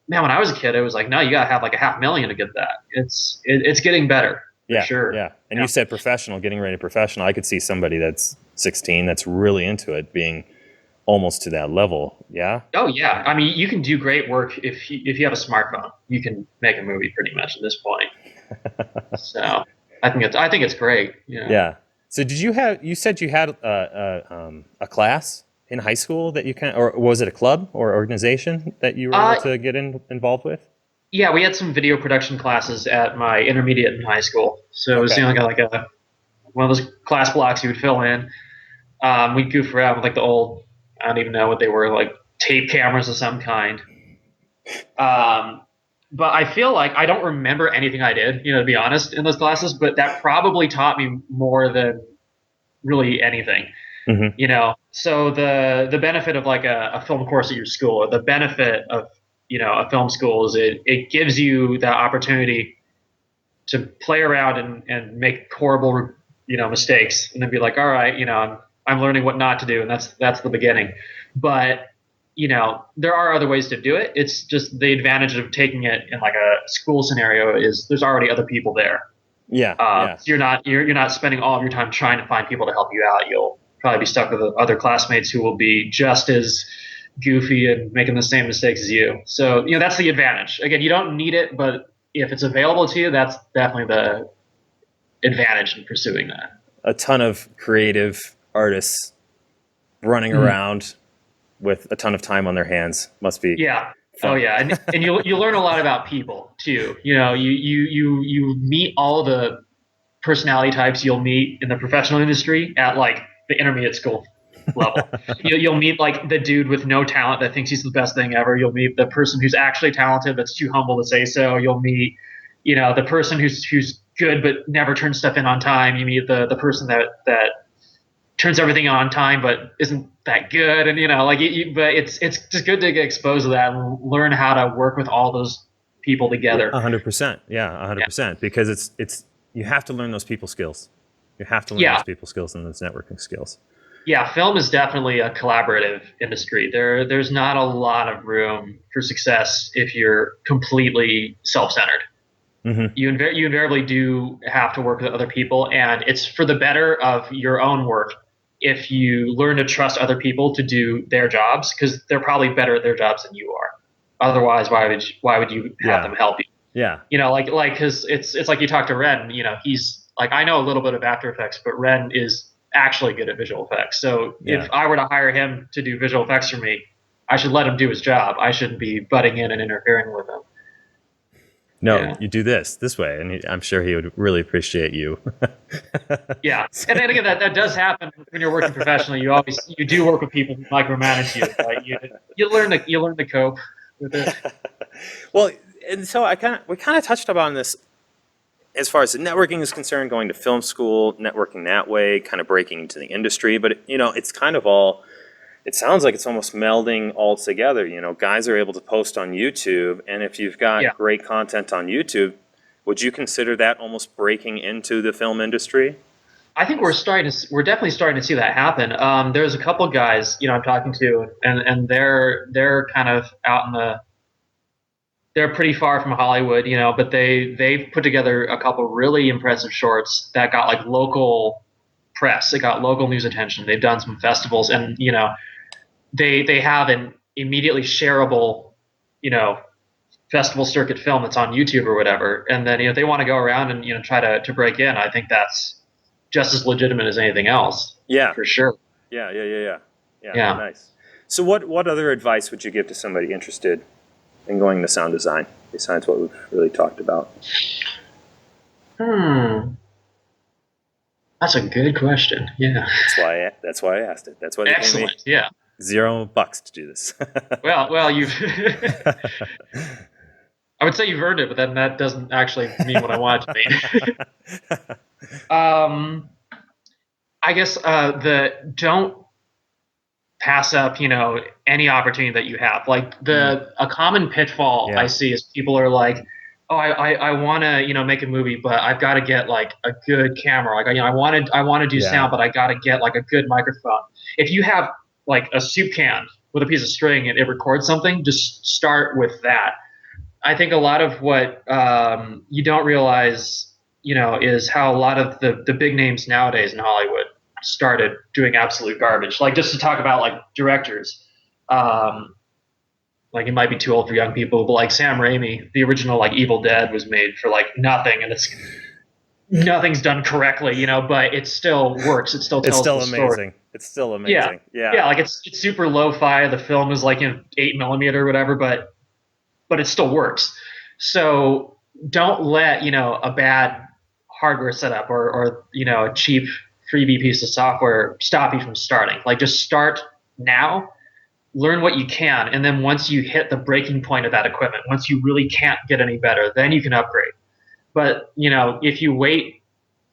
man, when I was a kid, it was like, no, you gotta have like $500,000 to get that. It's getting better. Yeah, sure. Yeah. And you said professional, getting ready professional. I could see somebody that's 16 that's really into it being almost to that level. Yeah. Oh yeah. I mean, you can do great work if you have a smartphone. You can make a movie pretty much at this point. So I think it's great. Yeah. So you said you had a class in high school that you or was it a club or organization that you were able to get involved with? Yeah, we had some video production classes at my intermediate in high school. So it was like one of those class blocks you would fill in. We'd goof around with like the old, I don't even know what they were, like tape cameras of some kind. but I feel like I don't remember anything I did, to be honest, in those classes. But that probably taught me more than really anything. Hmm. So the benefit of like a film course at your school, or the benefit of a film school, is it gives you the opportunity to play around and make horrible mistakes, and then be like, all right, I'm learning what not to do, and that's the beginning. But there are other ways to do it. It's just the advantage of taking it in like a school scenario is there's already other people there. Yeah, yeah. So you're not spending all of your time trying to find people to help you out. You'll probably be stuck with other classmates who will be just as goofy and making the same mistakes as you. So that's the advantage. Again, you don't need it, but if it's available to you, that's definitely the advantage in pursuing that. A ton of creative artists running around with a ton of time on their hands must be Yeah. fun. Oh yeah, and you learn a lot about people too. You meet all the personality types you'll meet in the professional industry at like the intermediate school level. You'll meet like the dude with no talent that thinks he's the best thing ever. You'll meet the person who's actually talented that's too humble to say so. You'll meet the person who's good but never turns stuff in on time. You meet the person that turns everything on time but isn't that good, and but it's just good to get exposed to that and learn how to work with all those people together. 100%. Yeah, 100%. Because it's you have to learn those people skills. You have to learn Yeah. those people skills and those networking skills. Yeah, film is definitely a collaborative industry. There's not a lot of room for success if you're completely self-centered. Mm-hmm. You invariably do have to work with other people, and it's for the better of your own work if you learn to trust other people to do their jobs, because they're probably better at their jobs than you are. Otherwise, why would you have them help you? Yeah. Because it's like you talk to Ren. He's like, I know a little bit of After Effects, but Ren is actually good at visual effects. So Yeah. if I were to hire him to do visual effects for me, I should let him do his job. I shouldn't be butting in and interfering with him. No, Yeah. you do this way, and I'm sure he would really appreciate you. Yeah, and then again, that does happen when you're working professionally. You do work with people who micromanage you. Right? You learn to cope with it. Well, and so we kind of touched upon this as far as the networking is concerned, going to film school, networking that way, kind of breaking into the industry. But it's kind of all. It sounds like it's almost melding all together. Guys are able to post on YouTube, and if you've got great content on YouTube, would you consider that almost breaking into the film industry? I think we're definitely starting to see that happen. There's a couple guys I'm talking to, and they're kind of out in they're pretty far from Hollywood, but they've put together a couple really impressive shorts that got like local press. It got local news attention. They've done some festivals, and they have an immediately shareable, festival circuit film that's on YouTube or whatever. And then if they want to go around and try to break in, I think that's just as legitimate as anything else. Yeah, for sure. Yeah. Yeah. Nice. So what other advice would you give to somebody interested in going into sound design besides what we've really talked about? That's a good question. Yeah. That's why I asked it. That's why they Excellent. gave me Yeah. $0 to do this. Well, you've. I would say you've earned it, but then that doesn't actually mean what I want it to mean. I guess don't pass up, any opportunity that you have. Like a common pitfall I see is people are like, oh, I want to, make a movie, but I've got to get like a good camera. Like, I want to do sound, but I got to get like a good microphone. If you have like a soup can with a piece of string and it records something, just start with that. I think a lot of what you don't realize, is how a lot of the big names nowadays in Hollywood started doing absolute garbage. Like, just to talk about like directors, like it might be too old for young people, but like Sam Raimi, the original like Evil Dead was made for like nothing, and nothing's done correctly, but it still works. It still tells the story. Amazing. It's still amazing. Yeah. Like it's super lo-fi. The film is like 8mm or whatever, but it still works. So don't let a bad hardware setup or a cheap freebie piece of software stop you from starting. Like, just start now learn what you can, and then once you hit the breaking point of that equipment, once you really can't get any better, then you can upgrade. But if you wait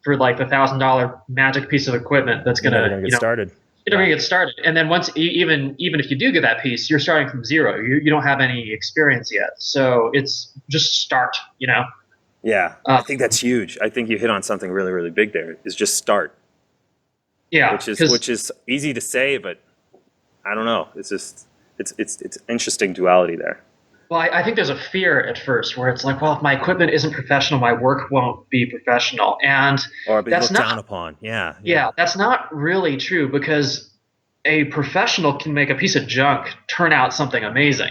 for like the $1,000 magic piece of equipment, that's You're never gonna going to get started. you're never gonna get started. And then once even if you do get that piece, you're starting from zero. You don't have any experience yet, so it's just start. Yeah, I think that's huge. I think you hit on something really, really big there. Is just start, Yeah, which is easy to say, but I don't know. It's just it's interesting duality there. Well, I think there's a fear at first where it's like, well, if my equipment isn't professional, my work won't be professional, and Or be that's looked not. down upon. Yeah. Yeah, that's not really true because a professional can make a piece of junk turn out something amazing,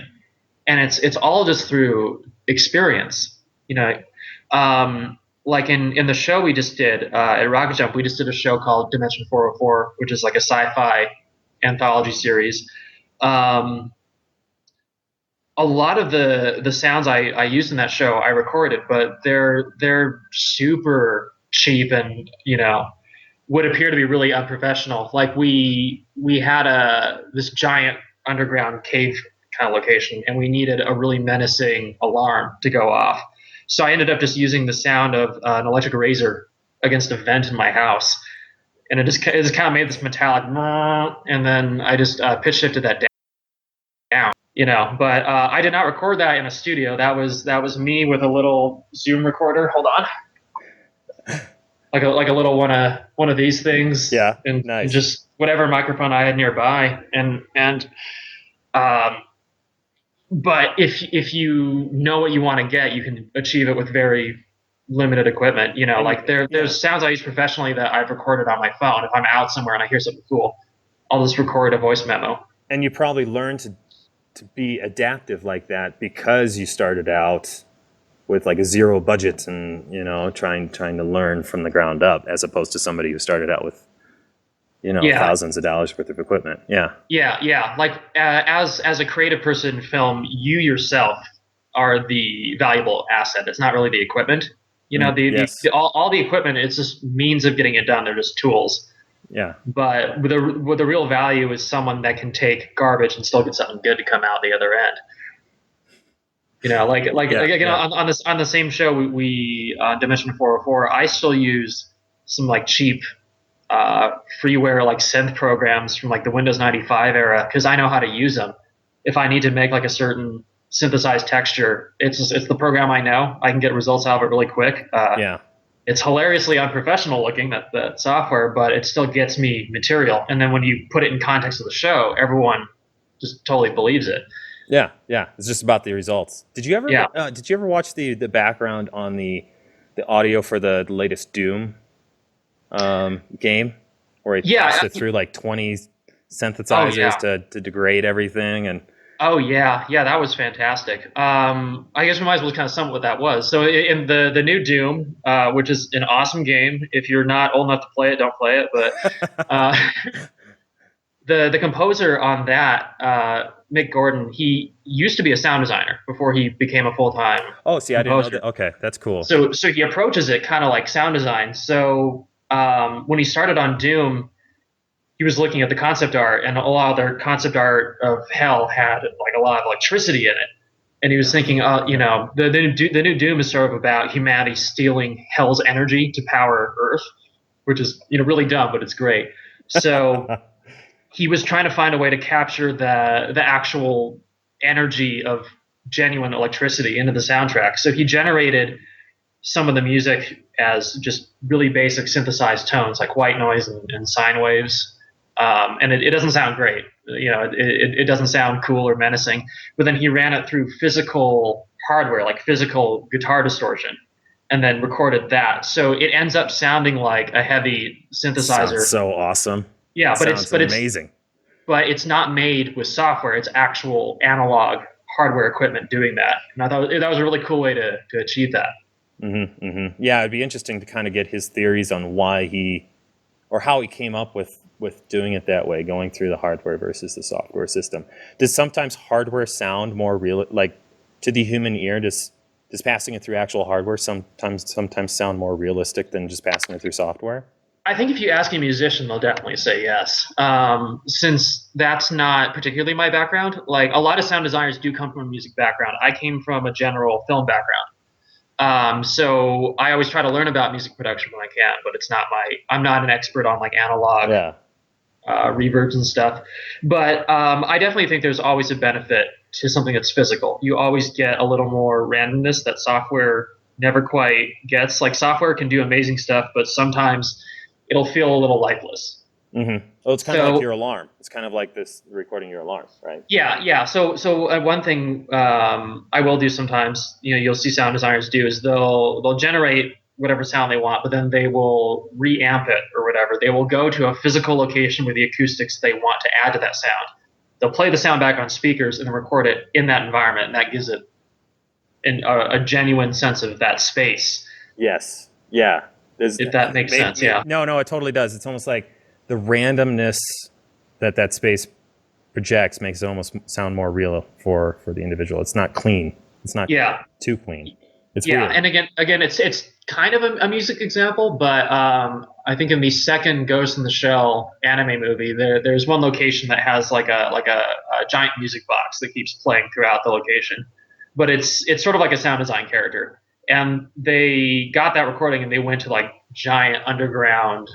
and it's all just through experience. Like in the show we just did at Rocket Jump, we just did a show called Dimension 404, which is like a sci-fi anthology series. Um, a lot of the sounds I used in that show I recorded, but they're super cheap and would appear to be really unprofessional. Like we had this giant underground cave kind of location, and we needed a really menacing alarm to go off. So I ended up just using the sound of an electric razor against a vent in my house, and it just kind of made this metallic, and then I just pitch shifted that down. But I did not record that in a studio. That was me with a little Zoom recorder. Hold on. Like a little one of these things, Yeah, and nice. just whatever microphone I had nearby, um, but if you know what you want to get, you can achieve it with very limited equipment. Like there's sounds I use professionally that I've recorded on my phone. If I'm out somewhere and I hear something cool, I'll just record a voice memo. And you probably learned to be adaptive like that because you started out with like a zero budget and trying to learn from the ground up, as opposed to somebody who started out with thousands of dollars worth of equipment. Yeah. Like as a creative person in film, you yourself are the valuable asset. It's not really the equipment. Yes. All the equipment, it's just means of getting it done. They're just tools. Yeah. But with the real value is someone that can take garbage and still get something good to come out the other end. On the same show we Dimension 404, I still use some like cheap freeware like synth programs from like the Windows 95 era because I know how to use them. If I need to make like a certain synthesized texture, it's the program I know. I can get results out of it really quick. It's hilariously unprofessional looking, that software, but it still gets me material. And then when you put it in context of the show, everyone just totally believes it. Yeah. It's just about the results. Did you ever? Yeah. Did you ever watch the background on the audio for the latest Doom game, where he passed it through like 20 synthesizers to degrade everything and. Oh yeah, that was fantastic. I guess we might as well kind of sum up what that was. So in the new Doom, which is an awesome game, if you're not old enough to play it, don't play it. But the composer on that, Mick Gordon, he used to be a sound designer before he became a full-time. Oh, see, composer. I didn't know that. Okay, that's cool. So he approaches it kind of like sound design. So when he started on Doom, he was looking at the concept art, and a lot of their concept art of hell had like a lot of electricity in it. And he was thinking, the new Doom is sort of about humanity stealing hell's energy to power Earth, which is really dumb, but it's great. So he was trying to find a way to capture the actual energy of genuine electricity into the soundtrack. So he generated some of the music as just really basic synthesized tones like white noise and sine waves. And it doesn't sound great. It doesn't sound cool or menacing. But then he ran it through physical hardware, like physical guitar distortion, and then recorded that. So it ends up sounding like a heavy synthesizer. Sounds so awesome. Yeah, but it's amazing. But it's not made with software. It's actual analog hardware equipment doing that. And I thought that was a really cool way to achieve that. Mm-hmm, mm-hmm. Yeah, it'd be interesting to kind of get his theories on why how he came up with doing it that way, going through the hardware versus the software system. Does sometimes hardware sound more real, like to the human ear? Does passing it through actual hardware sometimes sound more realistic than just passing it through software? I think if you ask a musician, they'll definitely say yes. Since that's not particularly my background, like a lot of sound designers do come from a music background. I came from a general film background. So I always try to learn about music production when I can, but I'm not an expert on like analog Yeah. reverbs and stuff. But I definitely think there's always a benefit to something that's physical. You always get a little more randomness that software never quite gets. Like software can do amazing stuff, but sometimes it'll feel a little lifeless. Mm-hmm. Well, it's kind of like your alarm. It's kind of like this recording your alarm, right? Yeah. So one thing I will do sometimes, you'll see sound designers do is they'll generate whatever sound they want, but then they will reamp it or whatever. They will go to a physical location with the acoustics they want to add to that sound. They'll play the sound back on speakers and then record it in that environment, and that gives it a genuine sense of that space. Yes. Yeah. If that makes sense, yeah. No, it totally does. It's almost like the randomness that space projects makes it almost sound more real for the individual. It's not clean. It's not too clean. It's weird. And again, it's kind of a music example, but I think in the second Ghost in the Shell anime movie, there's one location that has like a giant music box that keeps playing throughout the location, but it's sort of like a sound design character. And they got that recording and they went to like giant underground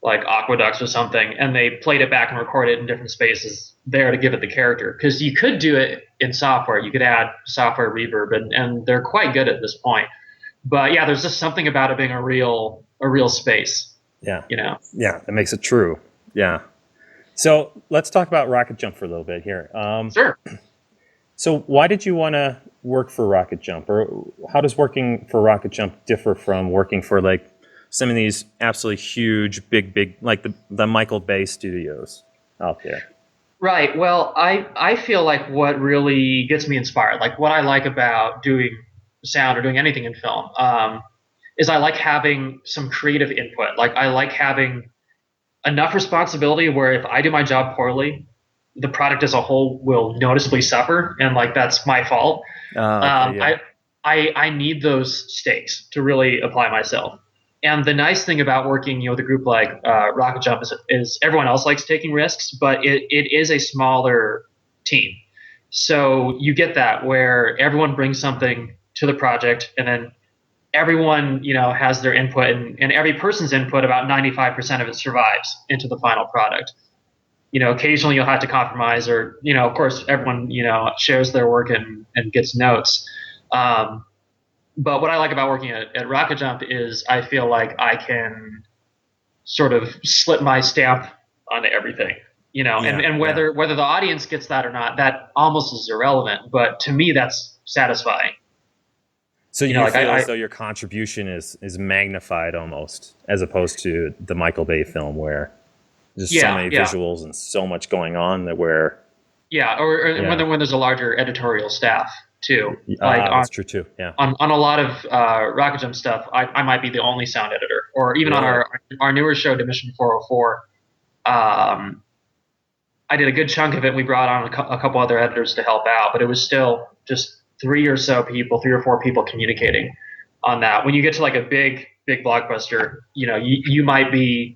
like aqueducts or something, and they played it back and recorded it in different spaces there to give it the character. Because you could do it in software, you could add software reverb, and they're quite good at this point. But yeah, there's just something about it being a real space. Yeah, yeah, that makes it true. Yeah. So let's talk about Rocket Jump for a little bit here. Sure. So why did you want to work for Rocket Jump, or how does working for Rocket Jump differ from working for like some of these absolutely huge, big, like the Michael Bay studios out there? Right. Well, I feel like what really gets me inspired, like what I like about doing sound or doing anything in film, is I like having some creative input. Like I like having enough responsibility where if I do my job poorly, the product as a whole will noticeably suffer, and like that's my fault. I need those stakes to really apply myself. And the nice thing about working, with a group like Rocket Jump is everyone else likes taking risks, but it is a smaller team. So you get that where everyone brings something to the project, and then everyone, has their input, and every person's input, about 95% of it survives into the final product. Occasionally you'll have to compromise, or, of course, everyone, shares their work and gets notes. But what I like about working at Rocket Jump is I feel like I can sort of slip my stamp onto everything, and whether the audience gets that or not, that almost is irrelevant. But to me, that's satisfying. So you feel as though your contribution is magnified almost, as opposed to the Michael Bay film where there's so many visuals and so much going on that where... Yeah, or when there's a larger editorial staff. Too. That's true too. Yeah. On a lot of Rocket Jump stuff, I might be the only sound editor, or even on our newer show, Dimension 404. I did a good chunk of it. We brought on a couple other editors to help out, but it was still just 3 or 4 people communicating on that. When you get to like a big blockbuster, you might be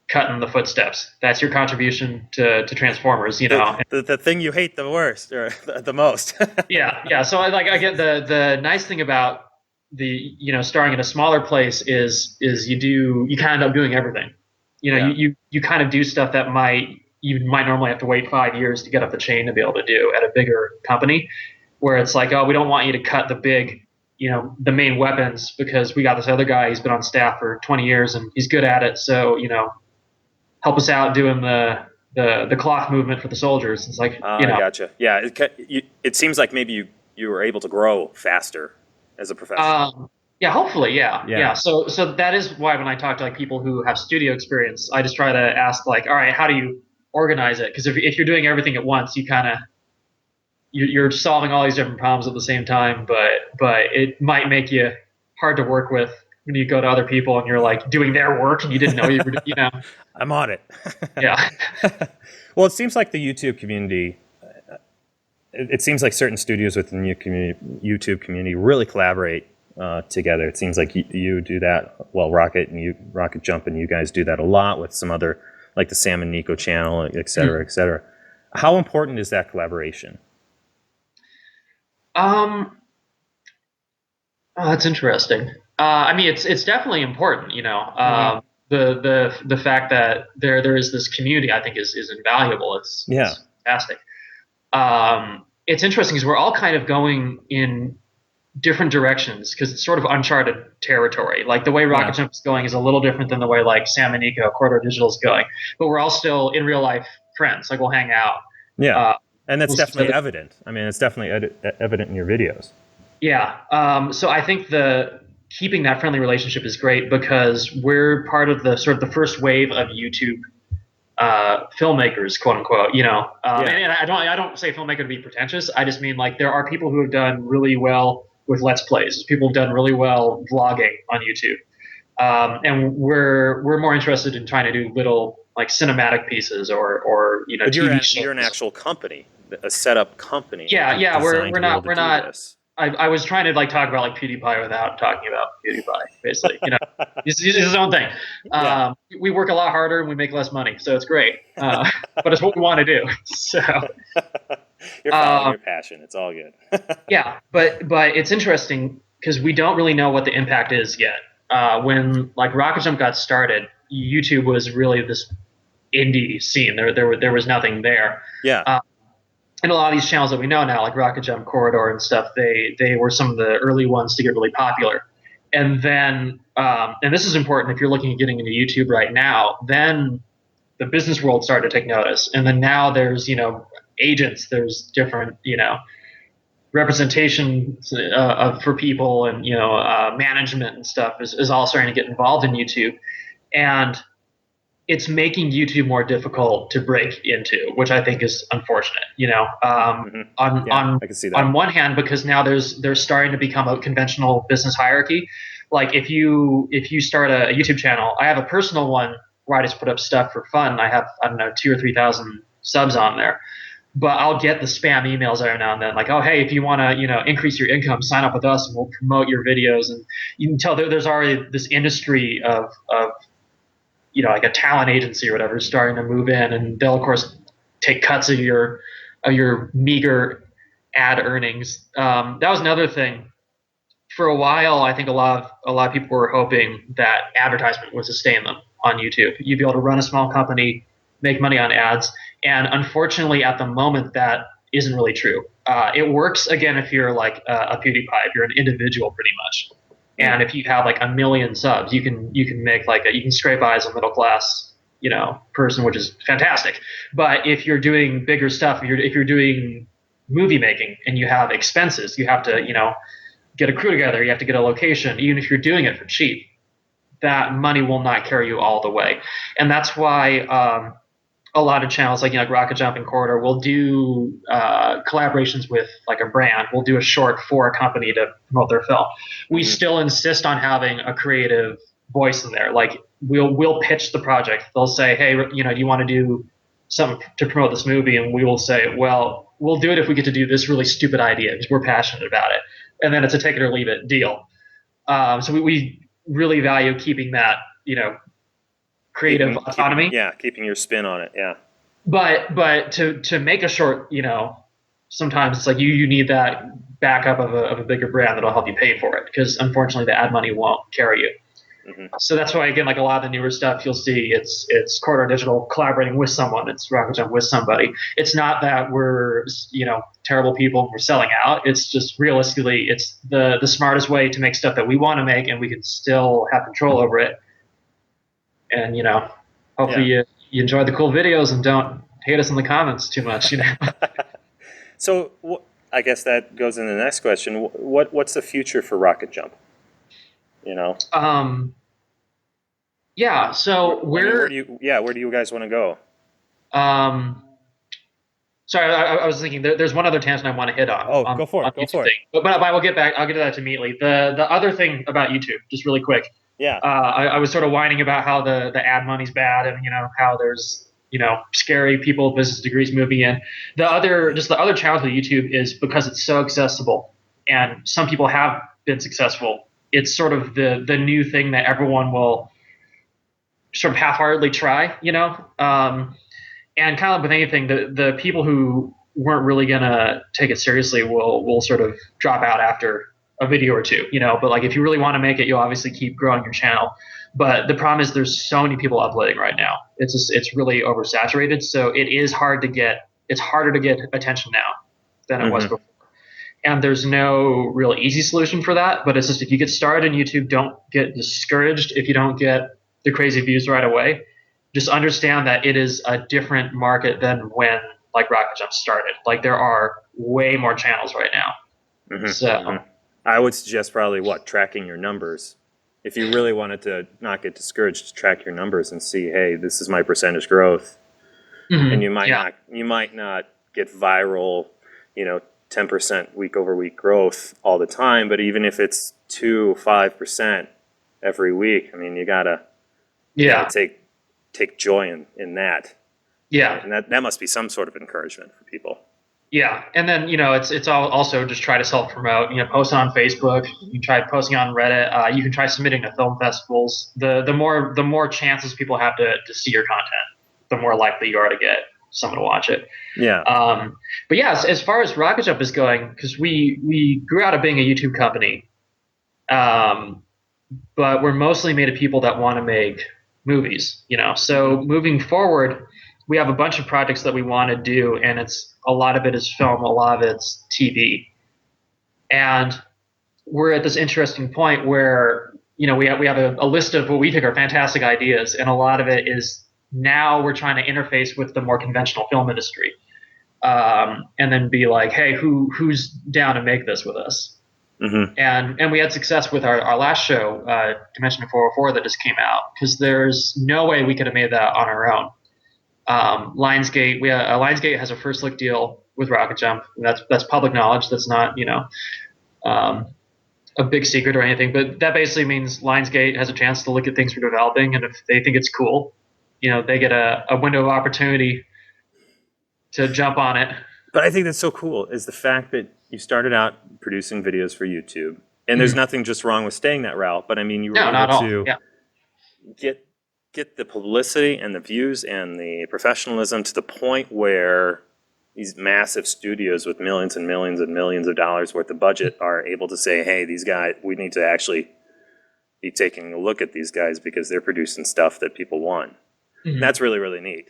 cutting the footsteps. That's your contribution to Transformers, The thing you hate the worst or the most. yeah. So I get the nice thing about the starring in a smaller place is you kind of end up doing everything. You kind of do stuff that you might normally have to wait 5 years to get up the chain to be able to do at a bigger company, where it's like, oh, we don't want you to cut the big, the main weapons because we got this other guy, he's been on staff for 20 years and he's good at it, so help us out doing the cloth movement for the soldiers. It's like, I gotcha. Yeah, it seems like maybe you were able to grow faster as a professional. Yeah, hopefully, yeah. So that is why when I talk to like people who have studio experience, I just try to ask like, all right, how do you organize it? Because if you're doing everything at once, you're solving all these different problems at the same time, but it might make you hard to work with when you go to other people and you're like doing their work and you didn't know you were, I'm on it. Yeah. Well, it seems like the YouTube community, it seems like certain studios within the YouTube community really collaborate together. It seems like you do that. Well, Rocket Jump, and you guys do that a lot with some other, like the Sam and Nico channel, et cetera, et cetera. How important is that collaboration? Oh, that's interesting. I mean, it's definitely important. The fact that there is this community, I think, is invaluable. It's fantastic. It's interesting because we're all kind of going in different directions because it's sort of uncharted territory. Like the way Rocket Jump is going is a little different than the way like Sam and Nico Corridor Digital is going. But we're all still in real life friends. Like we'll hang out. Yeah, and that's definitely evident. I mean, it's definitely evident in your videos. Yeah. So I think keeping that friendly relationship is great because we're part of the sort of the first wave of YouTube filmmakers, quote unquote. And I don't say filmmaker to be pretentious. I just mean like there are people who have done really well with Let's Plays. People have done really well vlogging on YouTube, and we're more interested in trying to do little like cinematic pieces or But TV shows. You're an actual company, a setup company. Yeah. We're not. I was trying to like talk about like PewDiePie without talking about PewDiePie, basically. He's his own thing. We work a lot harder and we make less money, so it's great. But it's what we want to do. So you're following your passion. It's all good. Yeah, but it's interesting because we don't really know what the impact is yet. When like Rocket Jump got started, YouTube was really this indie scene. There was nothing there. Yeah. And a lot of these channels that we know now, like Rocket Jump, Corridor, and stuff, they were some of the early ones to get really popular. And then, and this is important if you're looking at getting into YouTube right now, then the business world started to take notice. And then now there's, agents, there's different, representation for people and, management and stuff is all starting to get involved in YouTube. And it's making YouTube more difficult to break into, which I think is unfortunate. I can see that. On one hand, because now there's starting to become a conventional business hierarchy. Like if you start a YouTube channel, I have a personal one where I just put up stuff for fun. I have 2,000 or 3,000 subs on there, but I'll get the spam emails every now and then, like, oh hey, if you want to increase your income, sign up with us and we'll promote your videos. And you can tell there's already this industry of like a talent agency or whatever starting to move in, and they'll of course take cuts of your meager ad earnings. That was another thing. For a while, I think a lot of people were hoping that advertisement would sustain them on YouTube. You'd be able to run a small company, make money on ads, and unfortunately, at the moment, that isn't really true. It works again if you're like a PewDiePie, if you're an individual, pretty much. And if you have like 1 million subs, you can make you can scrape by as a middle class, person, which is fantastic. But if you're doing bigger stuff, if you're doing movie making and you have expenses, you have to, get a crew together, you have to get a location, even if you're doing it for cheap, that money will not carry you all the way. And that's why a lot of channels like Rocket Jump and Corridor will do collaborations with like a brand. We'll do a short for a company to promote their film. We still insist on having a creative voice in there. Like we'll pitch the project. They'll say, hey, do you want to do something to promote this movie? And we will say, well, we'll do it if we get to do this really stupid idea because we're passionate about it. And then it's a take it or leave it deal. So we really value keeping that, creative autonomy. Keeping your spin on it. Yeah. But to make a short, sometimes it's like you need that backup of a bigger brand that'll help you pay for it, because unfortunately the ad money won't carry you. So that's why, again, like a lot of the newer stuff you'll see, it's Corridor Digital collaborating with someone. It's Rocket Jump with somebody. It's not that we're terrible people and we're selling out. It's just realistically, it's the smartest way to make stuff that we want to make, and we can still have control over it. And hopefully you enjoy the cool videos and don't hate us in the comments too much. So I guess that goes into the next question. What's the future for Rocket Jump? Yeah. So where do you guys want to go? Sorry, I was thinking there's one other tangent I want to hit on. Oh, go for it. Go for it. But I will get back. I'll get to that immediately. The other thing about YouTube, just really quick. Yeah. I was sort of whining about how the ad money's bad, and how there's scary people with business degrees moving in. The other challenge with YouTube is because it's so accessible, and some people have been successful it's sort of the new thing that everyone will sort of half-heartedly try, and kind of with anything, the people who weren't really gonna take it seriously will sort of drop out after a video or two, But like if you really want to make it, you'll obviously keep growing your channel. But the problem is there's so many people uploading right now. It's really oversaturated, so it's harder to get attention now than it was before. And there's no real easy solution for that. But it's just if you get started in YouTube, don't get discouraged if you don't get the crazy views right away. Just understand that it is a different market than when like Rocket Jump started. Like there are way more channels right now. So I would suggest probably tracking your numbers. If you really wanted to not get discouraged, track your numbers and see, hey, this is my percentage growth. And you might not get viral, 10% week over week growth all the time, but even if it's 2-5% every week, I mean, you gotta take joy in that. Yeah. And that must be some sort of encouragement for people. Yeah. And then, it's all also just try to self-promote, post on Facebook, you can try posting on Reddit, you can try submitting to film festivals. The more chances people have to see your content, the more likely you are to get someone to watch it. Yeah. But yeah, as far as Rocket Jump is going, because we grew out of being a YouTube company, but we're mostly made of people that want to make movies, So moving forward, we have a bunch of projects that we want to do, and a lot of it is film, a lot of it's TV. And we're at this interesting point where, we have a list of what we think are fantastic ideas, and a lot of it is now we're trying to interface with the more conventional film industry, and then be like, hey, who's down to make this with us? And we had success with our last show, Dimension 404, that just came out, because there's no way we could have made that on our own. Lionsgate, Lionsgate has a first look deal with Rocket Jump. That's public knowledge. That's not a big secret or anything. But that basically means Lionsgate has a chance to look at things we're developing, and if they think it's cool, they get a window of opportunity to jump on it. But I think that's so cool is the fact that you started out producing videos for YouTube, and there's nothing just wrong with staying that route. But I mean, you were able to get the publicity and the views and the professionalism to the point where these massive studios with millions and millions and millions of dollars worth of budget are able to say, hey, these guys, we need to actually be taking a look at these guys because they're producing stuff that people want. That's really, really neat.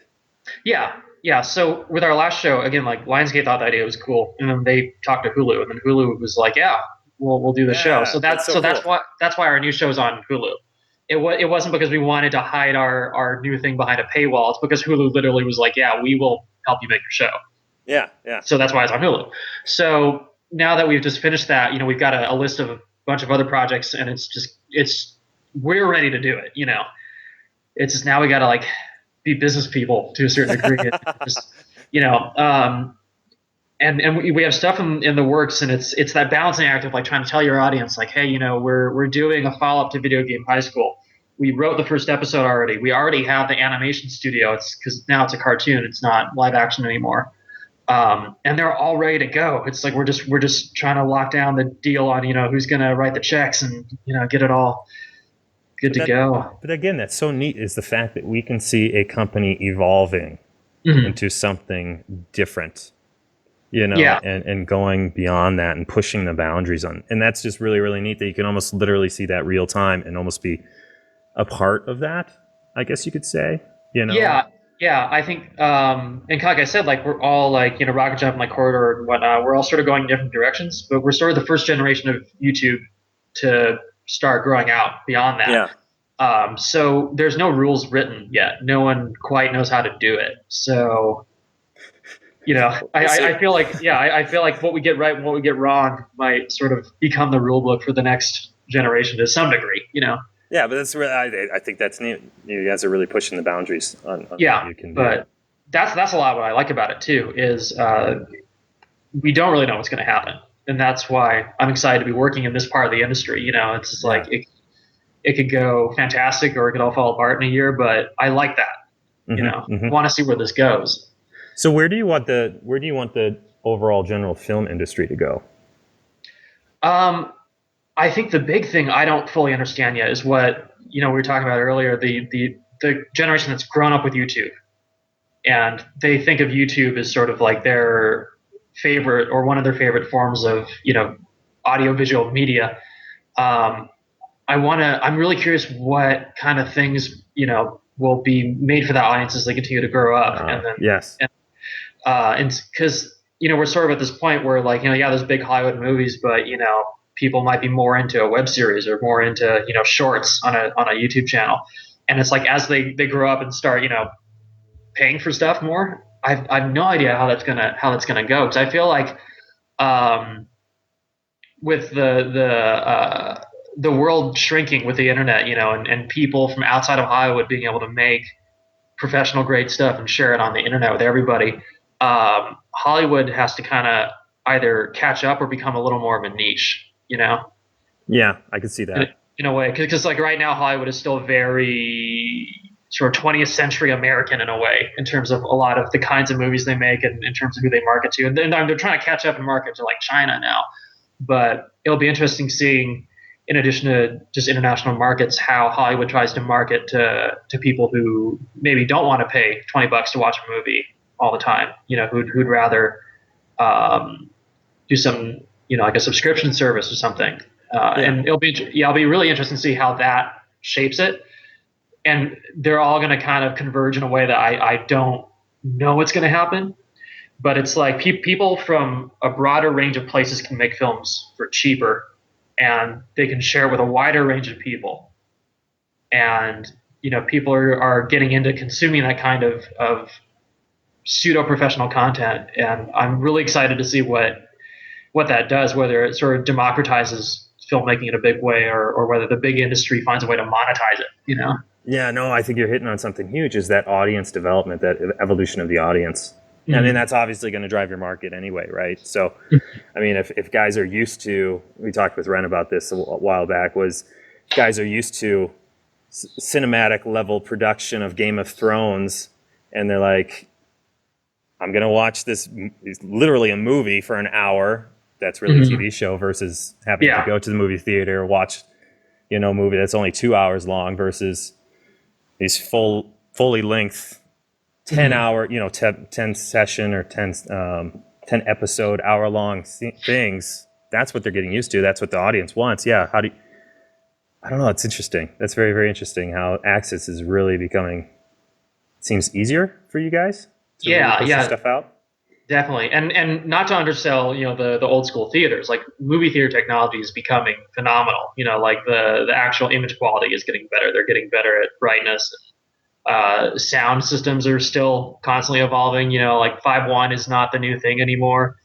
Yeah. So with our last show, again, like Lionsgate thought the idea was cool, and then they talked to Hulu, and then Hulu was like, yeah, we'll do the show. So that's why our new show's on Hulu. It wasn't because we wanted to hide our new thing behind a paywall. It's because Hulu literally was like, yeah, we will help you make your show. Yeah. So that's why it's on Hulu. So now that we've just finished that, we've got a list of a bunch of other projects, and we're ready to do it. It's just now we got to be business people to a certain degree. And we have stuff in the works, and it's that balancing act of trying to tell your audience hey, we're doing a follow-up to Video Game High School. We wrote the first episode already. We already have the animation studio. It's because now it's a cartoon. It's not live action anymore. And they're all ready to go. It's we're just trying to lock down the deal on who's gonna write the checks and get it all good to go. But again, that's so neat is the fact that we can see a company evolving into something different. And going beyond that and pushing the boundaries on. And that's just really, really neat that you can almost literally see that real time and almost be a part of that, I guess you could say, Yeah, I think, and like I said, we're all Rocket Jump, Corridor and whatnot, we're all sort of going in different directions, but we're sort of the first generation of YouTube to start growing out beyond that. Yeah. So there's no rules written yet. No one quite knows how to do it. So I feel like what we get right and what we get wrong might sort of become the rule book for the next generation to some degree, Yeah, but that's really, I think that's neat. You guys are really pushing the boundaries on what you can do. But that's a lot of what I like about it too, is we don't really know what's going to happen. And that's why I'm excited to be working in this part of the industry. It's just it could go fantastic or it could all fall apart in a year, but I like that. I want to see where this goes. So where do you want the overall general film industry to go? I think the big thing I don't fully understand yet is what we were talking about earlier, the generation that's grown up with YouTube, and they think of YouTube as sort of like their favorite or one of their favorite forms of audiovisual media. Um, I'm really curious what kind of things will be made for that audience as they continue to grow up, Yes. and because we're sort of at this point where like yeah, there's big Hollywood movies, but people might be more into a web series or more into shorts on a YouTube channel, and it's like as they grow up and start paying for stuff more, I've no idea how that's gonna go, because I feel like um, with the world shrinking with the internet, and people from outside of Hollywood being able to make professional grade stuff and share it on the internet with everybody, Hollywood has to kind of either catch up or become a little more of a niche, Yeah, I could see that. in a way, because like right now Hollywood is still very sort of 20th century American in a way, in terms of a lot of the kinds of movies they make and in terms of who they market to, and then they're trying to catch up and market to like China now. But it'll be interesting seeing, in addition to just international markets, how Hollywood tries to market to people who maybe don't want to pay $20 to watch a movie all the time. Who'd rather do some, like a subscription service or something. And it'll be really interesting to see how that shapes it. And they're all going to kind of converge in a way that I don't know what's going to happen. But it's like people from a broader range of places can make films for cheaper, and they can share with a wider range of people. And people are getting into consuming that kind of pseudo professional content, and I'm really excited to see what that does, whether it sort of democratizes filmmaking in a big way, or whether the big industry finds a way to monetize it. Yeah, no, I think you're hitting on something huge, is that audience development, that evolution of the audience. I mean, that's obviously going to drive your market anyway, right? So, I mean, if guys are used to, we talked with Ren about this a while back, was guys are used to cinematic level production of Game of Thrones, and they're like, I'm going to watch this, it's literally a movie for an hour, that's really a TV show, versus having to go to the movie theater, watch, a movie that's only 2 hours long, versus these fully length 10 hour, 10 session or 10 episode hour long things. That's what they're getting used to. That's what the audience wants. Yeah. I don't know. It's interesting. That's very, very interesting how access is really becoming, seems easier for you guys to really push stuff out. Definitely. And not to undersell, the old school theaters, like movie theater technology is becoming phenomenal. Like the actual image quality is getting better. They're getting better at brightness. Sound systems are still constantly evolving. Like 5.1 is not the new thing anymore.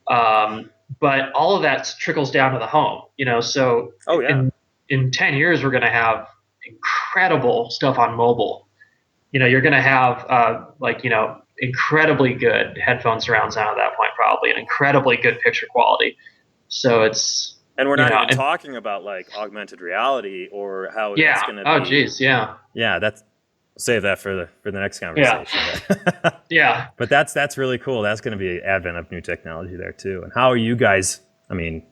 But all of that trickles down to the home. So in 10 years, we're going to have incredible stuff on mobile. You're going to have incredibly good headphone surround sound at that point, probably, and incredibly good picture quality. So it's, and we're not even talking about like augmented reality or how that's going to be. Oh, geez, yeah. Yeah, that's, save that for the next conversation. Yeah. But that's really cool. That's going to be an advent of new technology there too. And how are you guys? I mean,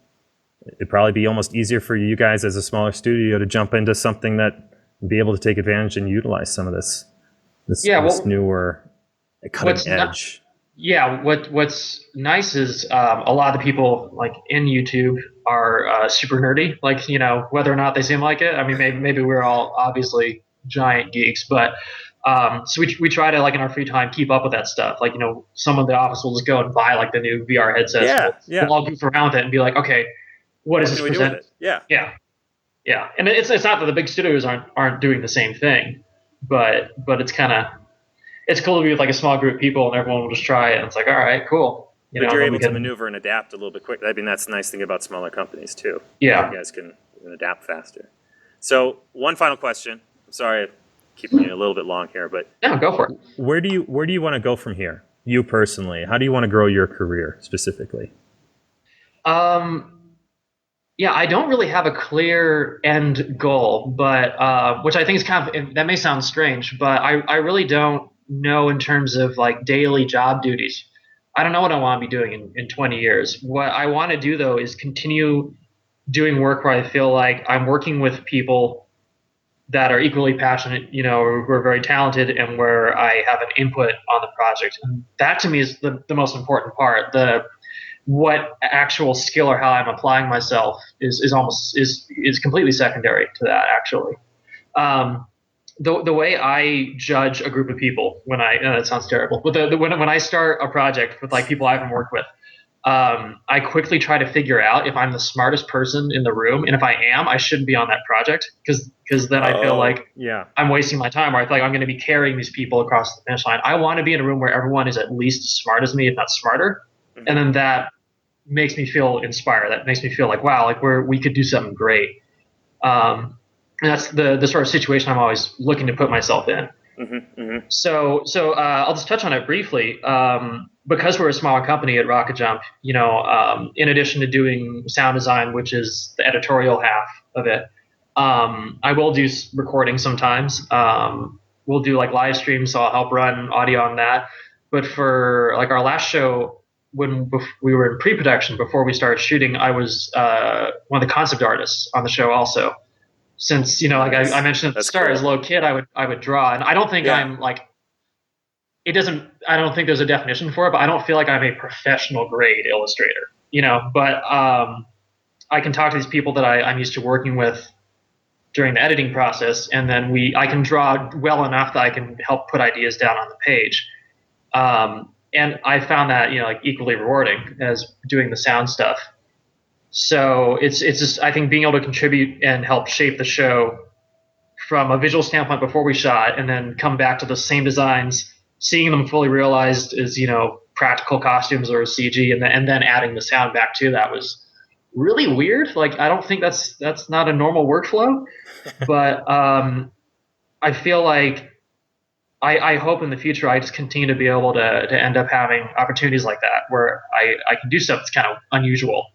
it'd probably be almost easier for you guys as a smaller studio to jump into something that be able to take advantage and utilize some of this newer cutting edge. What's nice is a lot of the people like in YouTube are super nerdy, like whether or not they seem like it. I mean, maybe we're all obviously giant geeks, but so we try to, like, in our free time, keep up with that stuff. Like, some of the office will just go and buy like the new VR headsets. We'll all goof around with it and be like, okay, what is this present? Yeah. And it's not that the big studios aren't doing the same thing, but it's cool to be with like a small group of people and everyone will just try it. And it's like, all right, cool. But you're able to maneuver and adapt a little bit quicker. I mean, that's the nice thing about smaller companies too. Yeah. You guys can adapt faster. So one final question. I'm sorry, I'm keeping you a little bit long here, but no, go for it. Where do you want to go from here? You personally, how do you want to grow your career specifically? Yeah, I don't really have a clear end goal, but which I think is that may sound strange, but I really don't know in terms of like daily job duties. I don't know what I want to be doing in 20 years. What I want to do though is continue doing work where I feel like I'm working with people that are equally passionate, or who are very talented, and where I have an input on the project. And that to me is the most important part. What actual skill or how I'm applying myself is completely secondary to that, actually. Um, the way I judge a group of people that sounds terrible, but when I start a project with like people I haven't worked with, I quickly try to figure out if I'm the smartest person in the room, and if I am, I shouldn't be on that project because then I feel like yeah. I'm wasting my time, or I feel like I'm going to be carrying these people across the finish line. I want to be in a room where everyone is at least as smart as me, if not smarter, Mm-hmm. and then that makes me feel inspired. That makes me feel like, wow, like we could do something great. And that's the sort of situation I'm always looking to put myself in. Mm-hmm. Mm-hmm. So I'll just touch on it briefly. Because we're a smaller company at Rocket Jump, in addition to doing sound design, which is the editorial half of it, I will do recording sometimes. We'll do like live streams, so I'll help run audio on that. But for like our last show, when we were in pre-production before we started shooting, I was one of the concept artists on the show also. Since like Nice. I mentioned at the That's start, cool. as a little kid, I would draw, and I don't think I'm like it doesn't. I don't think there's a definition for it, but I don't feel like I'm a professional grade illustrator. But I can talk to these people that I'm used to working with during the editing process, and then I can draw well enough that I can help put ideas down on the page. And I found that like equally rewarding as doing the sound stuff. So it's just, I think, being able to contribute and help shape the show from a visual standpoint before we shot, and then come back to the same designs, seeing them fully realized as practical costumes or CG, and then adding the sound back to that was really weird. Like, I don't think that's not a normal workflow, but I feel like I hope in the future I just continue to be able to end up having opportunities like that where I can do stuff that's kind of unusual.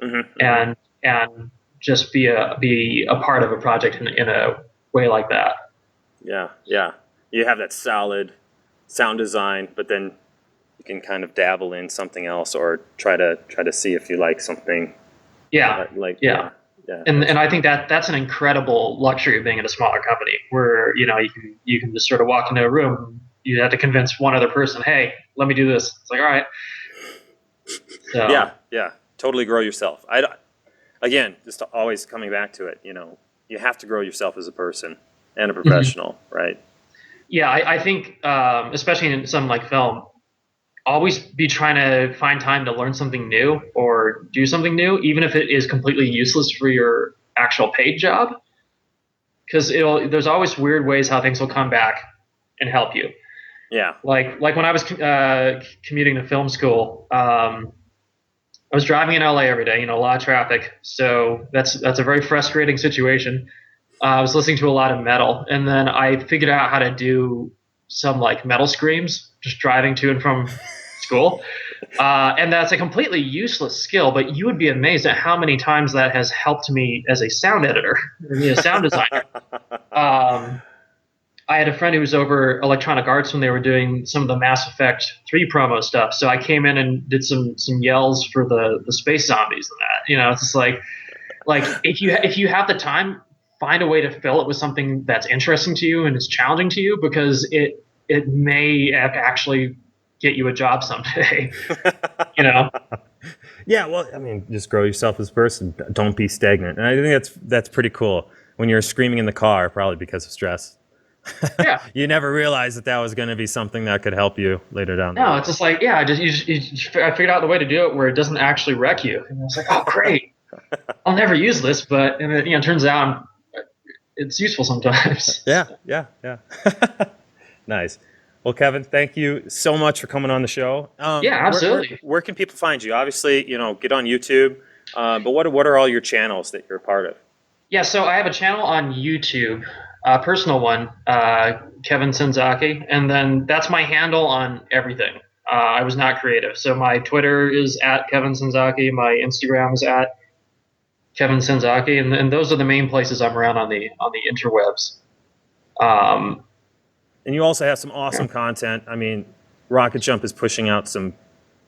Mm-hmm. and just be a part of a project in a way like that. Yeah. You have that solid sound design, but then you can kind of dabble in something else, or try to see if you like something. Yeah. Yeah. And I think that's an incredible luxury of being in a smaller company, where you can just sort of walk into a room. You have to convince one other person, hey, let me do this. It's like, all right. So, yeah, totally grow yourself. Again, just always coming back to it. You have to grow yourself as a person and a professional, right? Yeah, I think especially in something like film, always be trying to find time to learn something new or do something new, even if it is completely useless for your actual paid job. Because there's always weird ways how things will come back and help you. Yeah. Like when I was commuting to film school, I was driving in LA every day. A lot of traffic, so that's a very frustrating situation. I was listening to a lot of metal, and then I figured out how to do some like metal screams just driving to and from school. And that's a completely useless skill, but you would be amazed at how many times that has helped me as a sound editor, a sound designer. I had a friend who was over Electronic Arts when they were doing some of the Mass Effect 3 promo stuff. So I came in and did some yells for the space zombies and that. It's just like if you have the time, find a way to fill it with something that's interesting to you and is challenging to you, because it may actually get you a job someday. Yeah, well, I mean, just grow yourself as a person. Don't be stagnant. And I think that's pretty cool. When you're screaming in the car, probably because of stress. Yeah. You never realized that was going to be something that could help you later down the No, road. it's just like, I figured out the way to do it where it doesn't actually wreck you. And I was like, oh, great. I'll never use this, but it turns out it's useful sometimes. Yeah. Nice. Well, Kevin, thank you so much for coming on the show. Yeah, absolutely. Where can people find you? Obviously, get on YouTube. But what are all your channels that you're a part of? Yeah, so I have a channel on YouTube, a personal one, Kevin Senzaki, and then that's my handle on everything. I was not creative, so my Twitter is at Kevin Senzaki, my Instagram is at Kevin Senzaki, and those are the main places I'm around on the interwebs. And you also have some awesome content. I mean, Rocket Jump is pushing out some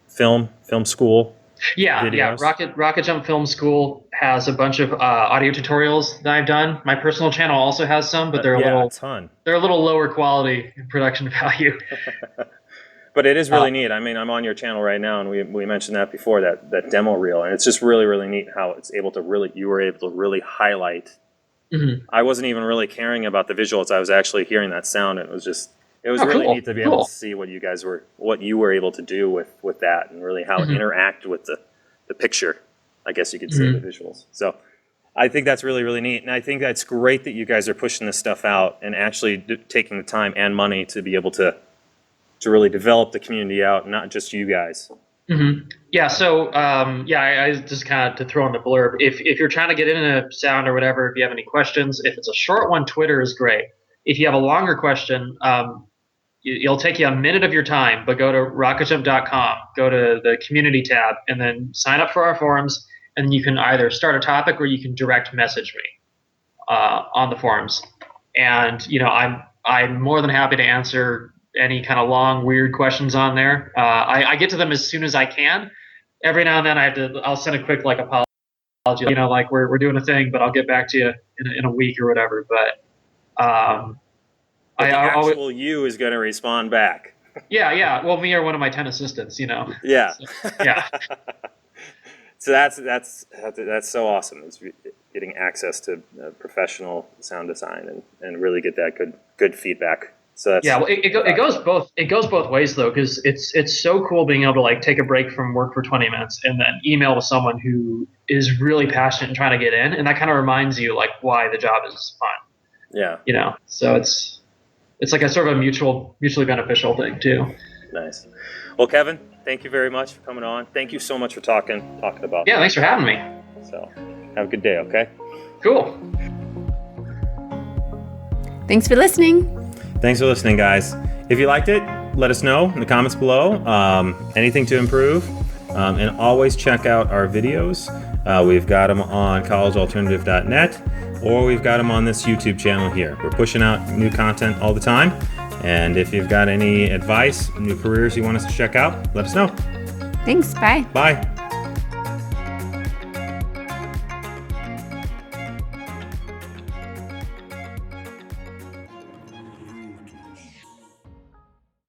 film school. Yeah, yeah. videos? Rocket Jump Film School has a bunch of audio tutorials that I've done. My personal channel also has some, but Yeah, a ton. they're a little lower quality in production value. But it is Uh, really neat. I mean, I'm on your channel right now, and we mentioned that before, that demo reel, and it's just really, really neat how it's able to really, you were able to really highlight. mhm. I wasn't even really caring about the visuals. I was actually hearing that sound, and it was Oh, really neat cool, to be able to cool. see what you were able to do with that, and really how it Mhm, interact with the picture, I guess you could say, the mhm. visuals. So I think that's really, really neat, and I think that's great that you guys are pushing this stuff out and actually taking the time and money to be able to really develop the community out, not just you guys. Yeah, so I just kind of to throw in the blurb. If you're trying to get into sound or whatever, if you have any questions, if it's a short one, Twitter is great. If you have a longer question, it'll take you a minute of your time, but go to rocketjump.com, go to the community tab, and then sign up for our forums. And you can either start a topic or you can direct message me on the forums. And I'm more than happy to answer any kind of long, weird questions on there. I get to them as soon as I can. Every now and then I'll send a quick like apology, like we're doing a thing, but I'll get back to you in a week or whatever. But But the I always, actual you is going to respond back. yeah. Well, me or one of my 10 assistants. Yeah. So, yeah. So that's so awesome. It's getting access to professional sound design and really get that good feedback. So that's Yeah, well, it goes both ways though, because it's so cool being able to like take a break from work for 20 minutes and then email with someone who is really passionate and trying to get in, and that kind of reminds you like why the job is fun. yeah, So it's like a sort of a mutually beneficial thing too. nice. Well, Kevin, thank you very much for coming on. Thank you so much for talking about Yeah, this. thanks for having me. So have a good day. Okay. Cool. Thanks for listening. Thanks for listening, guys. If you liked it, let us know in the comments below. Anything to improve. And always check out our videos. We've got them on collegealternative.net, or we've got them on this YouTube channel here. We're pushing out new content all the time. And if you've got any advice, new careers you want us to check out, let us know. Thanks. Bye. Bye.